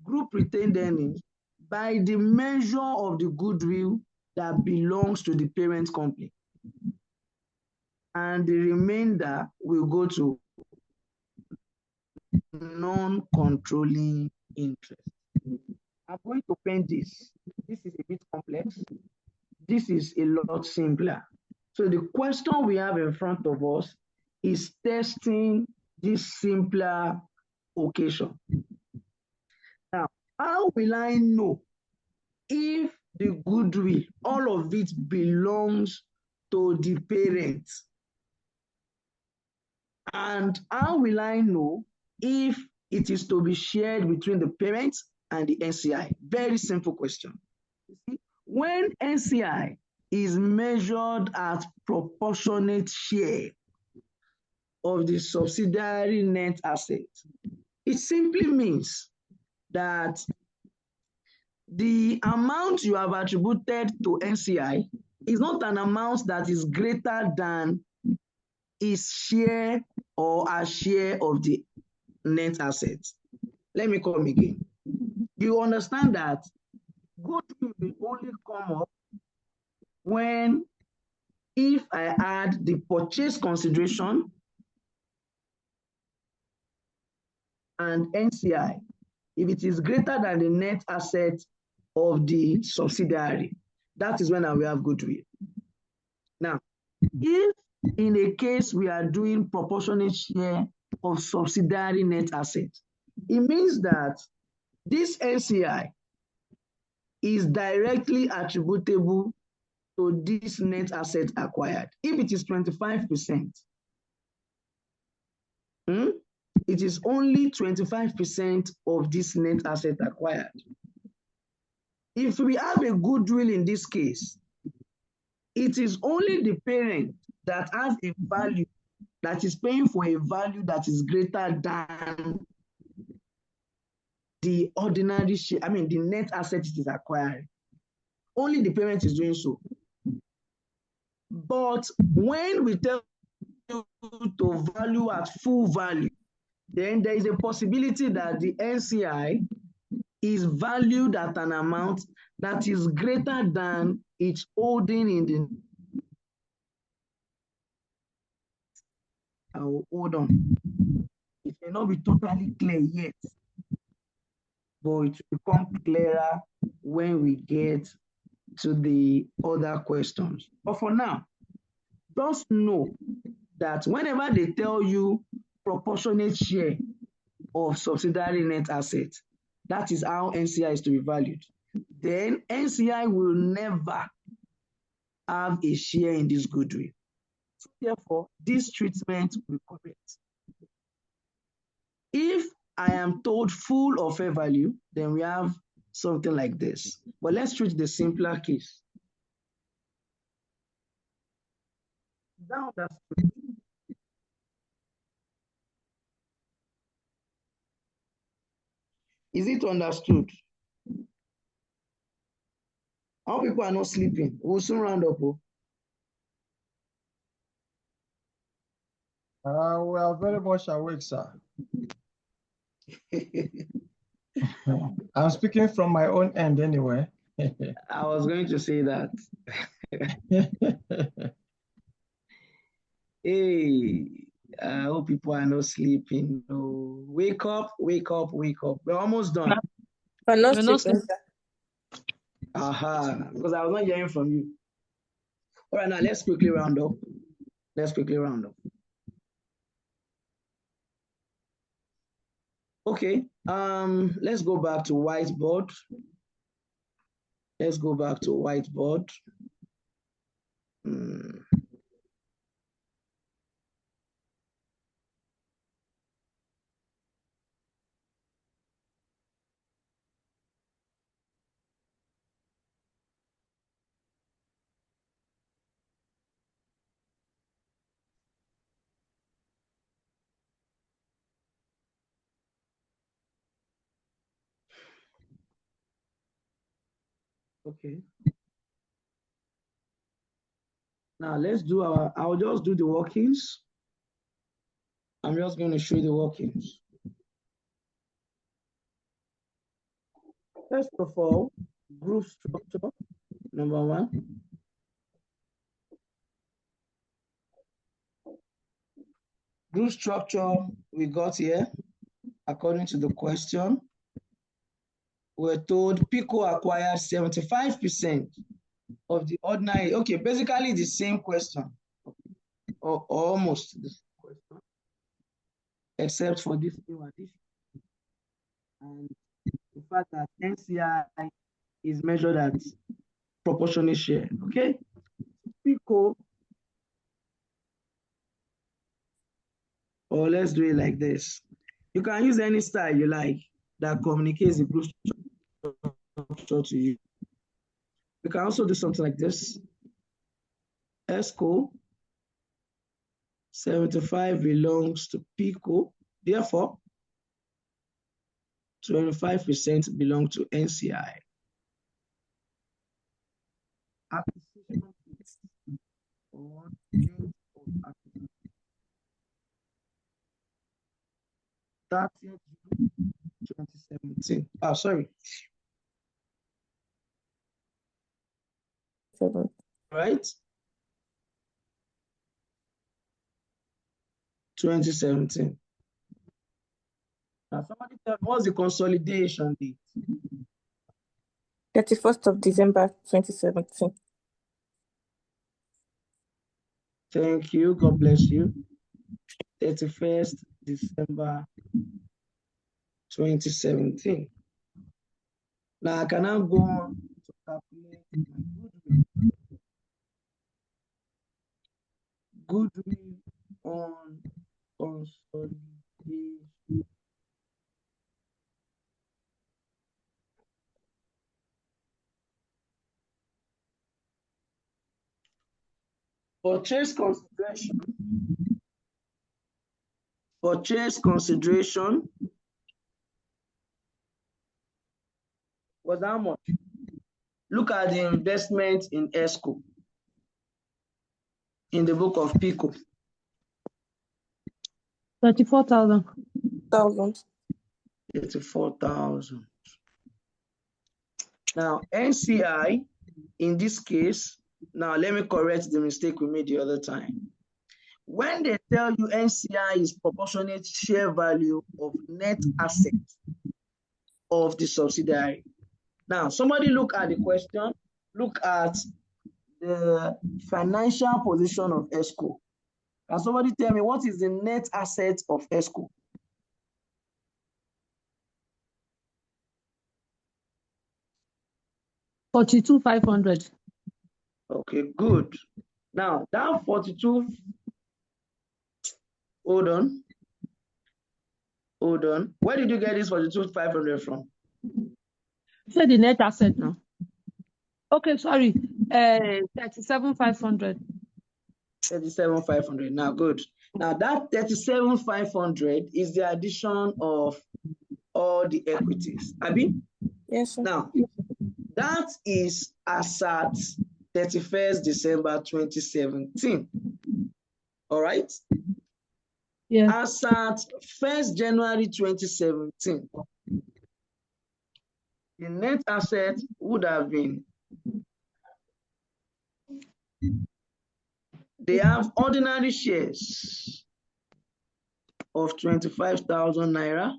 group retained earnings by the measure of the goodwill that belongs to the parent company. And the remainder will go to non-controlling interest. I'm going to pen this. This is a bit complex. This is a lot simpler. So the question we have in front of us is testing this simpler occasion. Now, how will I know if the goodwill, all of it belongs to the parent? And how will I know if it is to be shared between the parent and the NCI? Very simple question. You see, when NCI is measured at proportionate share of the subsidiary net asset, it simply means that the amount you have attributed to NCI is not an amount that is greater than its share or a share of the net assets. Let me come again. You understand that goodwill will only come up when, if I add the purchase consideration and NCI, if it is greater than the net asset of the subsidiary, that is when I will have goodwill. Now, if in a case we are doing proportionate share of subsidiary net asset, it means that this NCI is directly attributable to this net asset acquired. If it is 25%, it is only 25% of this net asset acquired. If we have a goodwill in this case, it is only the parent that has a value, that is paying for a value that is greater than the ordinary share, the net asset it is acquiring. Only the parent is doing so. But when we tell you to value at full value, then there is a possibility that the NCI is valued at an amount that is greater than its holding in the. Hold on. It may not be totally clear yet, but it will become clearer when we get to the other questions. But for now, just know that whenever they tell you proportionate share of subsidiary net assets, that is how NCI is to be valued. Then NCI will never have a share in this goodwill. Therefore, this treatment will be correct. If I am told full or fair value, then we have something like this. But let's treat the simpler case. Now that's true. Is it understood? How people are not sleeping? We'll soon round up. Oh. We are very much awake, sir. I'm speaking from my own end anyway. I was going to say that. Hey, I hope people are not sleeping. No. Wake up, wake up, wake up. We're almost done. We're not We're not sleeping, sleeping. sir. Aha, because I was not hearing from you. All right, now let's quickly round up. Okay, let's go back to whiteboard. Okay. Now let's do I'll just do the workings. I'm just going to show you the workings. First of all, group structure, number one. Group structure we got here, according to the question. We're told PICO acquired 75% of the ordinary. Okay, basically the same question, or almost the same question, except for this new addition. And the fact that NCI is measured at proportionate share. Okay, PICO, or let's do it like this. You can use any style you like that communicates the group structure to you. You can also do something like this. ESCO 75 belongs to PICO, therefore 25% belong to NCI. Acquisition or date of acquisition. 30th June 2017. Oh, sorry. Right? 2017. Now somebody tell me, what's the consolidation date? 31st of December 2017. Thank you. God bless you. 31st December 2017. Now I can now go on to calculate my goodwill. Goodwill on consolidation. Purchase consideration was how much? Look at the investment in ESCO in the book of PICO. 34,000. 84,000. Now NCI in this case, now let me correct the mistake we made the other time. When they tell you NCI is proportionate share value of net assets of the subsidiary. Now, somebody look at the question, look at the financial position of ESCO. Can somebody tell me what is the net asset of ESCO? $42,500. Okay, good. Now that 42, hold on. Where did you get this 42,500 from? Say the net asset now. Okay, sorry. 37,500. 37,500. Now, good. Now that 37,500 is the addition of all the equities. Abi? Yes, sir. Now, that is as at 31st December 2017. All right? Yes. As at 1st January 2017, the net asset would have been, they have ordinary shares of 25,000 naira,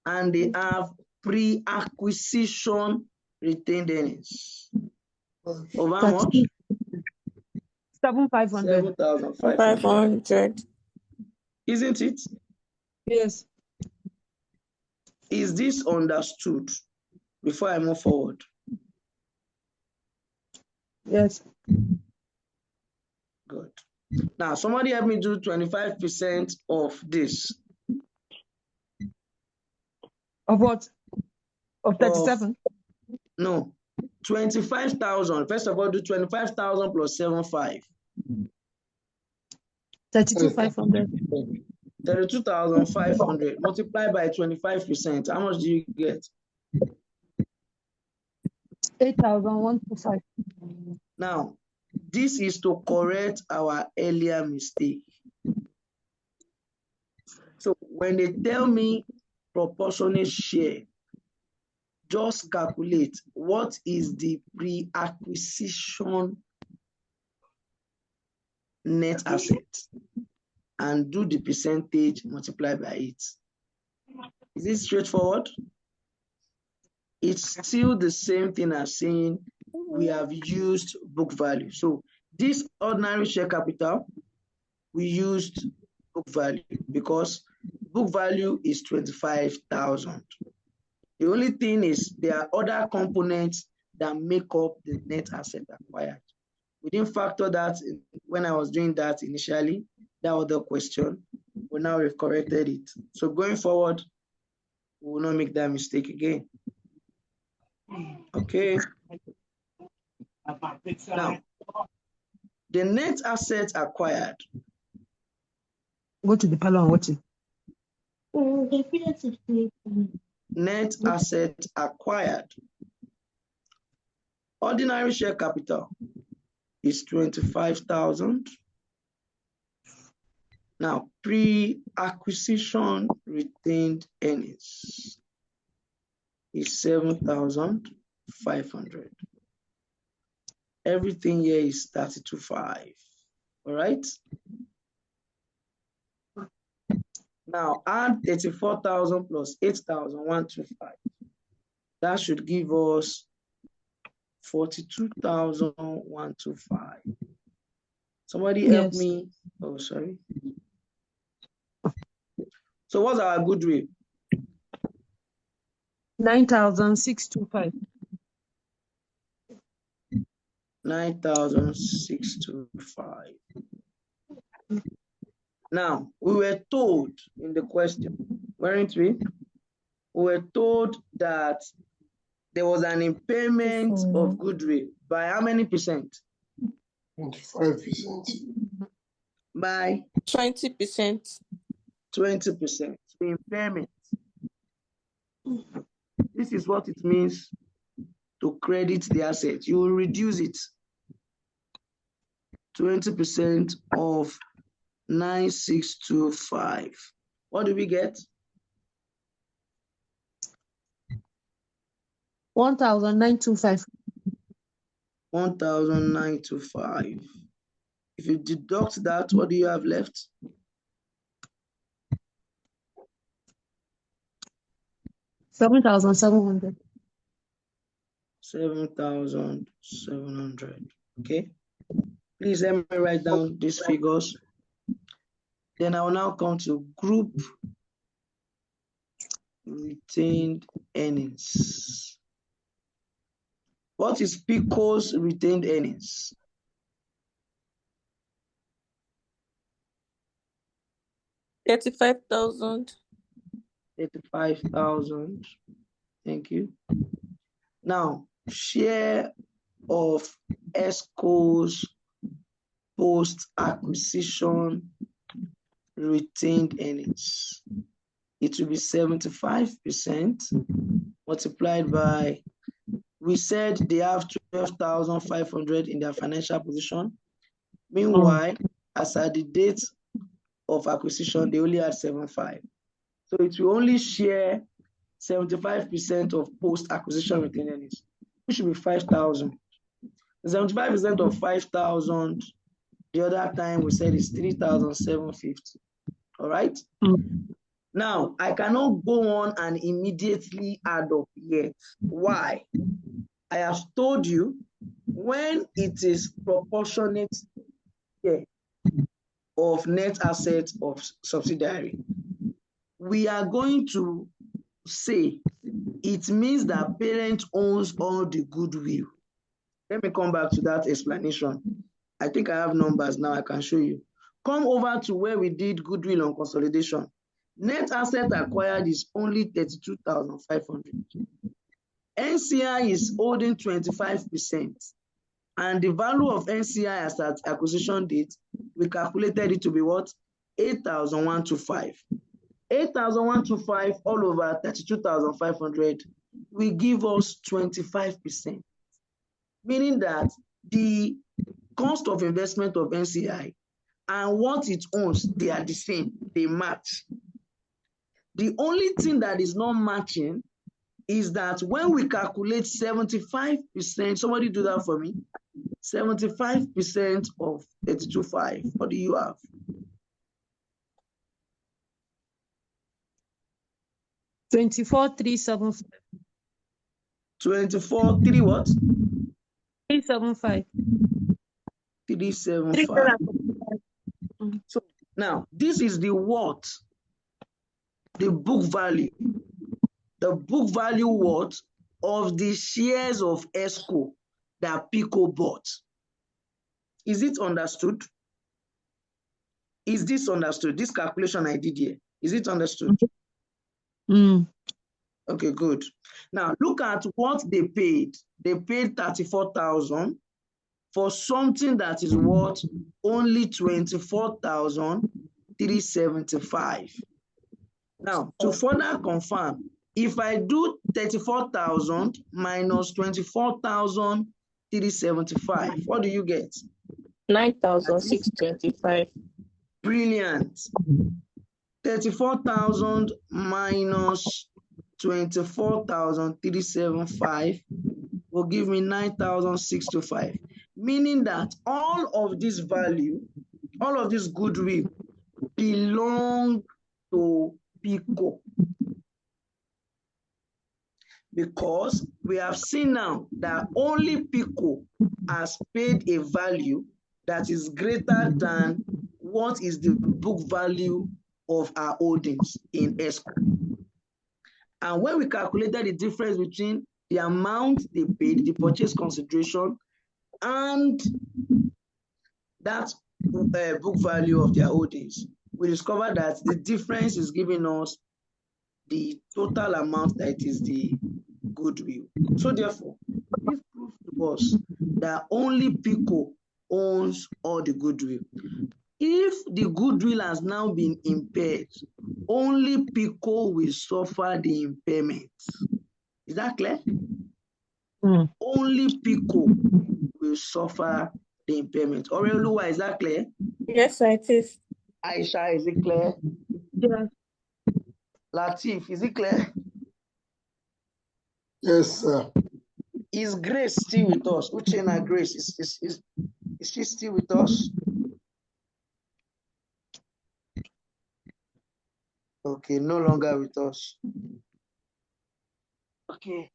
and they have pre-acquisition retained earnings. Over how much? 7,500. 7,500. 500. Isn't it? Yes. Is this understood before I move forward? Yes. Good. Now, somebody help me do 25% of this. Of what? Of 37? No, 25,000. First of all, do 25,000 plus 7,500. 32,500. 32,500 multiplied by 25%. How much do you get? 8,125. Now, this is to correct our earlier mistake. So when they tell me proportionate share, just calculate what is the pre-acquisition net asset and do the percentage multiplied by it. Is this straightforward? It's still the same thing as saying we have used book value. So this ordinary share capital, we used book value because book value is 25,000. The only thing is there are other components that make up the net asset acquired. We didn't factor that in when I was doing that initially, that other question, but now we've corrected it. So going forward, we will not make that mistake again. Okay. Now, the net assets acquired. Go to the parlor and watch it. Net assets acquired. Ordinary share capital is 25,000. Now, pre-acquisition retained earnings is 7,500. Everything here is 32,500. All right. Now add 34,000 plus 8,125. That should give us 42,125. Somebody help me. Oh, sorry. So what's our goodwill? 9,625. 9,625. Now, we were told in the question, weren't we? We were told that there was an impairment of goodwill by how many percent? 25%. By 20%. 20%. Impairment. This is what it means to credit the asset. You will reduce it. 20% of 9,625. What do we get? 1,925. 1,925. If you deduct that, what do you have left? 7,700. 7,700. Okay. Please let me write down these figures. Then I will now come to group retained earnings. What is PICO's retained earnings? $35,000. 35,000. Thank you. Now, share of ESCO's post-acquisition retained earnings. It will be 75% multiplied by, we said they have 12,500 in their financial position. Meanwhile, as at the date of acquisition, they only had 7.5. So it will only share 75% of post-acquisition retained earnings, which should be 5,000. 75% of 5,000, the other time we said is 3,750. All right? Now, I cannot go on and immediately add up yet. Why? I have told you when it is proportionate share of net assets of subsidiary, we are going to say it means that parent owns all the goodwill. Let me come back to that explanation. I think I have numbers now I can show you. Come over to where we did goodwill on consolidation. Net asset acquired is only 32,500. NCI is holding 25%. And the value of NCI as at acquisition date, we calculated it to be what? 8,125. 8,125 all over 32,500 will give us 25%. Meaning that the cost of investment of NCI and what it owns, they are the same, they match. The only thing that is not matching is that when we calculate 75%, somebody do that for me, 75% of 32.5, what do you have? 24,375. 24,3 what? 375. 375. So now this is the what? The book value. The book value what? Of the shares of ESCO that PICO bought. Is it understood? Is this understood? This calculation I did here, is it understood? Okay, good. Now look at what they paid. They paid 34,000 for something that is worth only 24,375. Now, to further confirm, if I do 34,000 minus 24,375, what do you get? 9,625. Brilliant. 34,000 minus 24,375 will give me 9,625. Meaning that all of this value, all of this goodwill belong to PICO. Because we have seen now that only PICO has paid a value that is greater than what is the book value of our holdings in ESCO. And when we calculated the difference between the amount they paid, the purchase consideration, and that book value of their holdings, we discovered that the difference is giving us the total amount that is the goodwill. So therefore, this proves to us that only PICO owns all the goodwill. If the goodwill has now been impaired, only PICO will suffer the impairment. Is that clear? Only PICO will suffer the impairment. Oreoluwa, is that clear? Yes, sir, it is. Aisha, is it clear? Yes. Latif, is it clear? Yes, sir. Is Grace still with us? Uchenna Grace, is she still with us? Okay, no longer with us. Okay.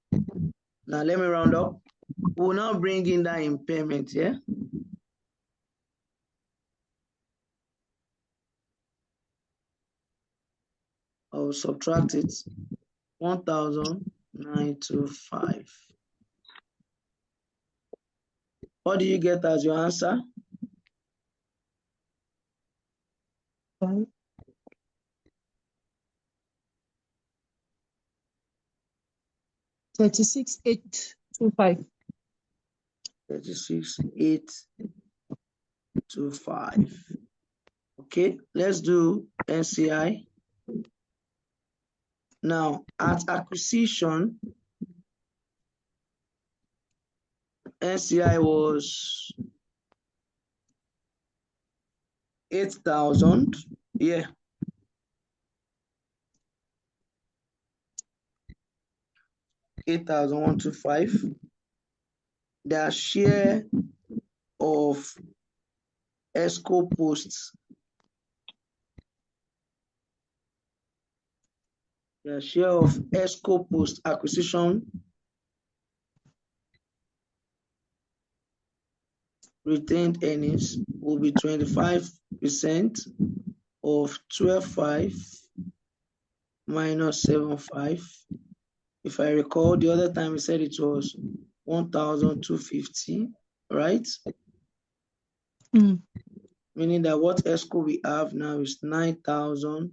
Now let me round up. We'll now bring in that impairment, yeah? I'll subtract it, 1,925. What do you get as your answer? 36,825. 36,825. Okay, let's do NCI. Now, at acquisition, NCI was 8,000. Yeah. 8,125. Their share of ESCO posts. The share of ESCO post acquisition retained earnings will be 25% of 12.5 minus 7.5. If I recall, the other time we said it was 1,250, right? Meaning that what ESCO we have now is 9,003.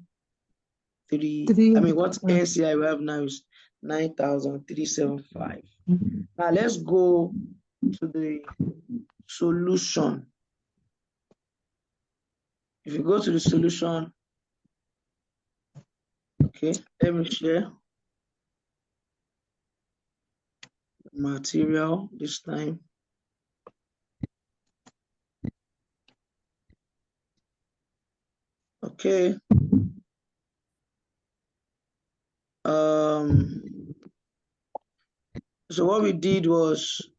I mean, what NCI we have now is 9,375. Now let's go to the solution. If you go to the solution, okay, let me share material this time. Okay. So what we did was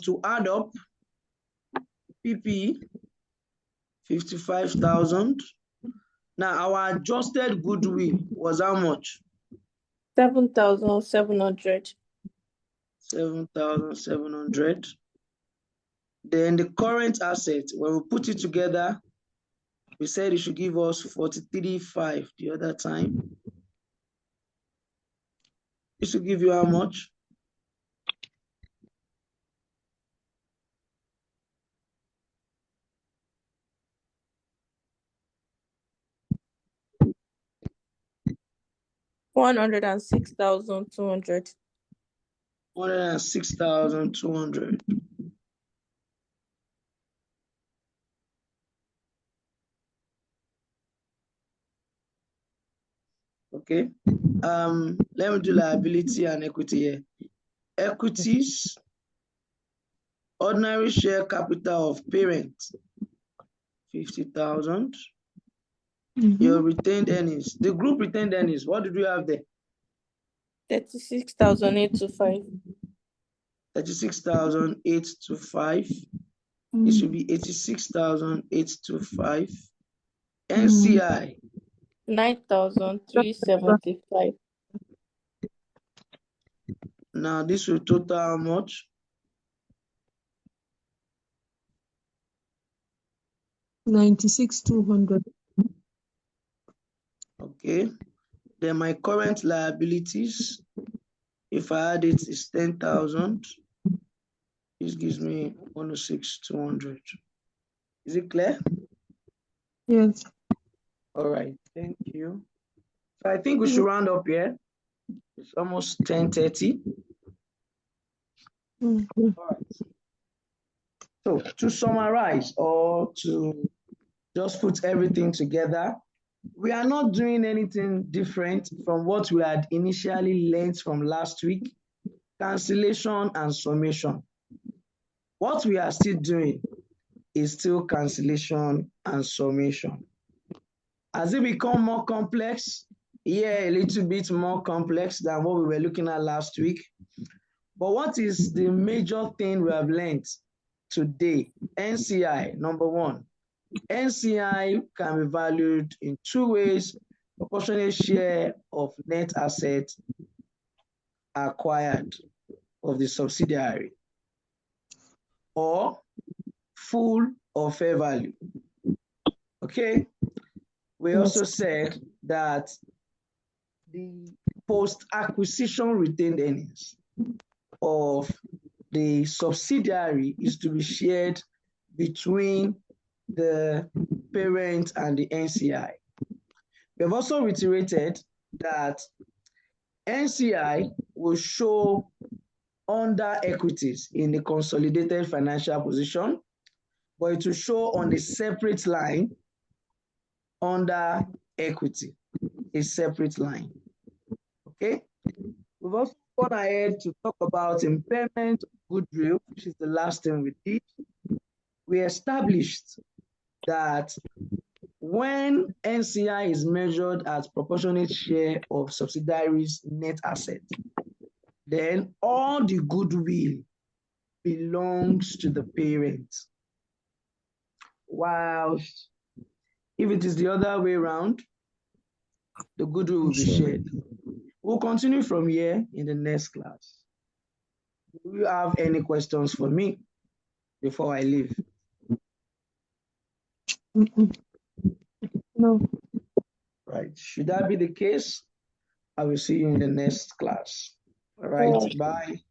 to add up PP 55,000. Now our adjusted goodwill was how much? 7,700. 7,700. Then the current asset, when we put it together, we said it should give us 43.5 the other time. It should give you how much? $106,200. 106,200. Okay. Let me do liability and equity here. Equities, ordinary share capital of parent, 50,000. Your retained earnings, the group retained earnings, what did we have there? 36,825. 36,825. It should be 86,825. NCI. 9,375. Now this will total how much? 96,200. Okay. Then my current liabilities, if I add it, is 10,000. This gives me 106,200. Is it clear? Yes. All right. Thank you. So I think we should round up here. It's almost 10:30. All right. So to summarize or to just put everything together, we are not doing anything different from what we had initially learned from last week, cancellation and summation. What we are still doing is still cancellation and summation. Has it become more complex? Yeah, a little bit more complex than what we were looking at last week. But what is the major thing we have learned today? NCI, number one. NCI can be valued in two ways: proportionate share of net assets acquired of the subsidiary, or full or fair value. Okay. We also said that the post-acquisition retained earnings of the subsidiary is to be shared between the parent and the NCI. We have also reiterated that NCI will show under equities in the consolidated financial position, but it will show on a separate line under equity, a separate line. Okay. We've also gone ahead to talk about impairment of goodwill, which is the last thing we did. We established that when NCI is measured as proportionate share of subsidiaries' net assets, then all the goodwill belongs to the parent. Whilst if it is the other way around, the goodwill will be shared. We'll continue from here in the next class. Do you have any questions for me before I leave? No. Right. Should that be the case, I will see you in the next class. All right. Bye.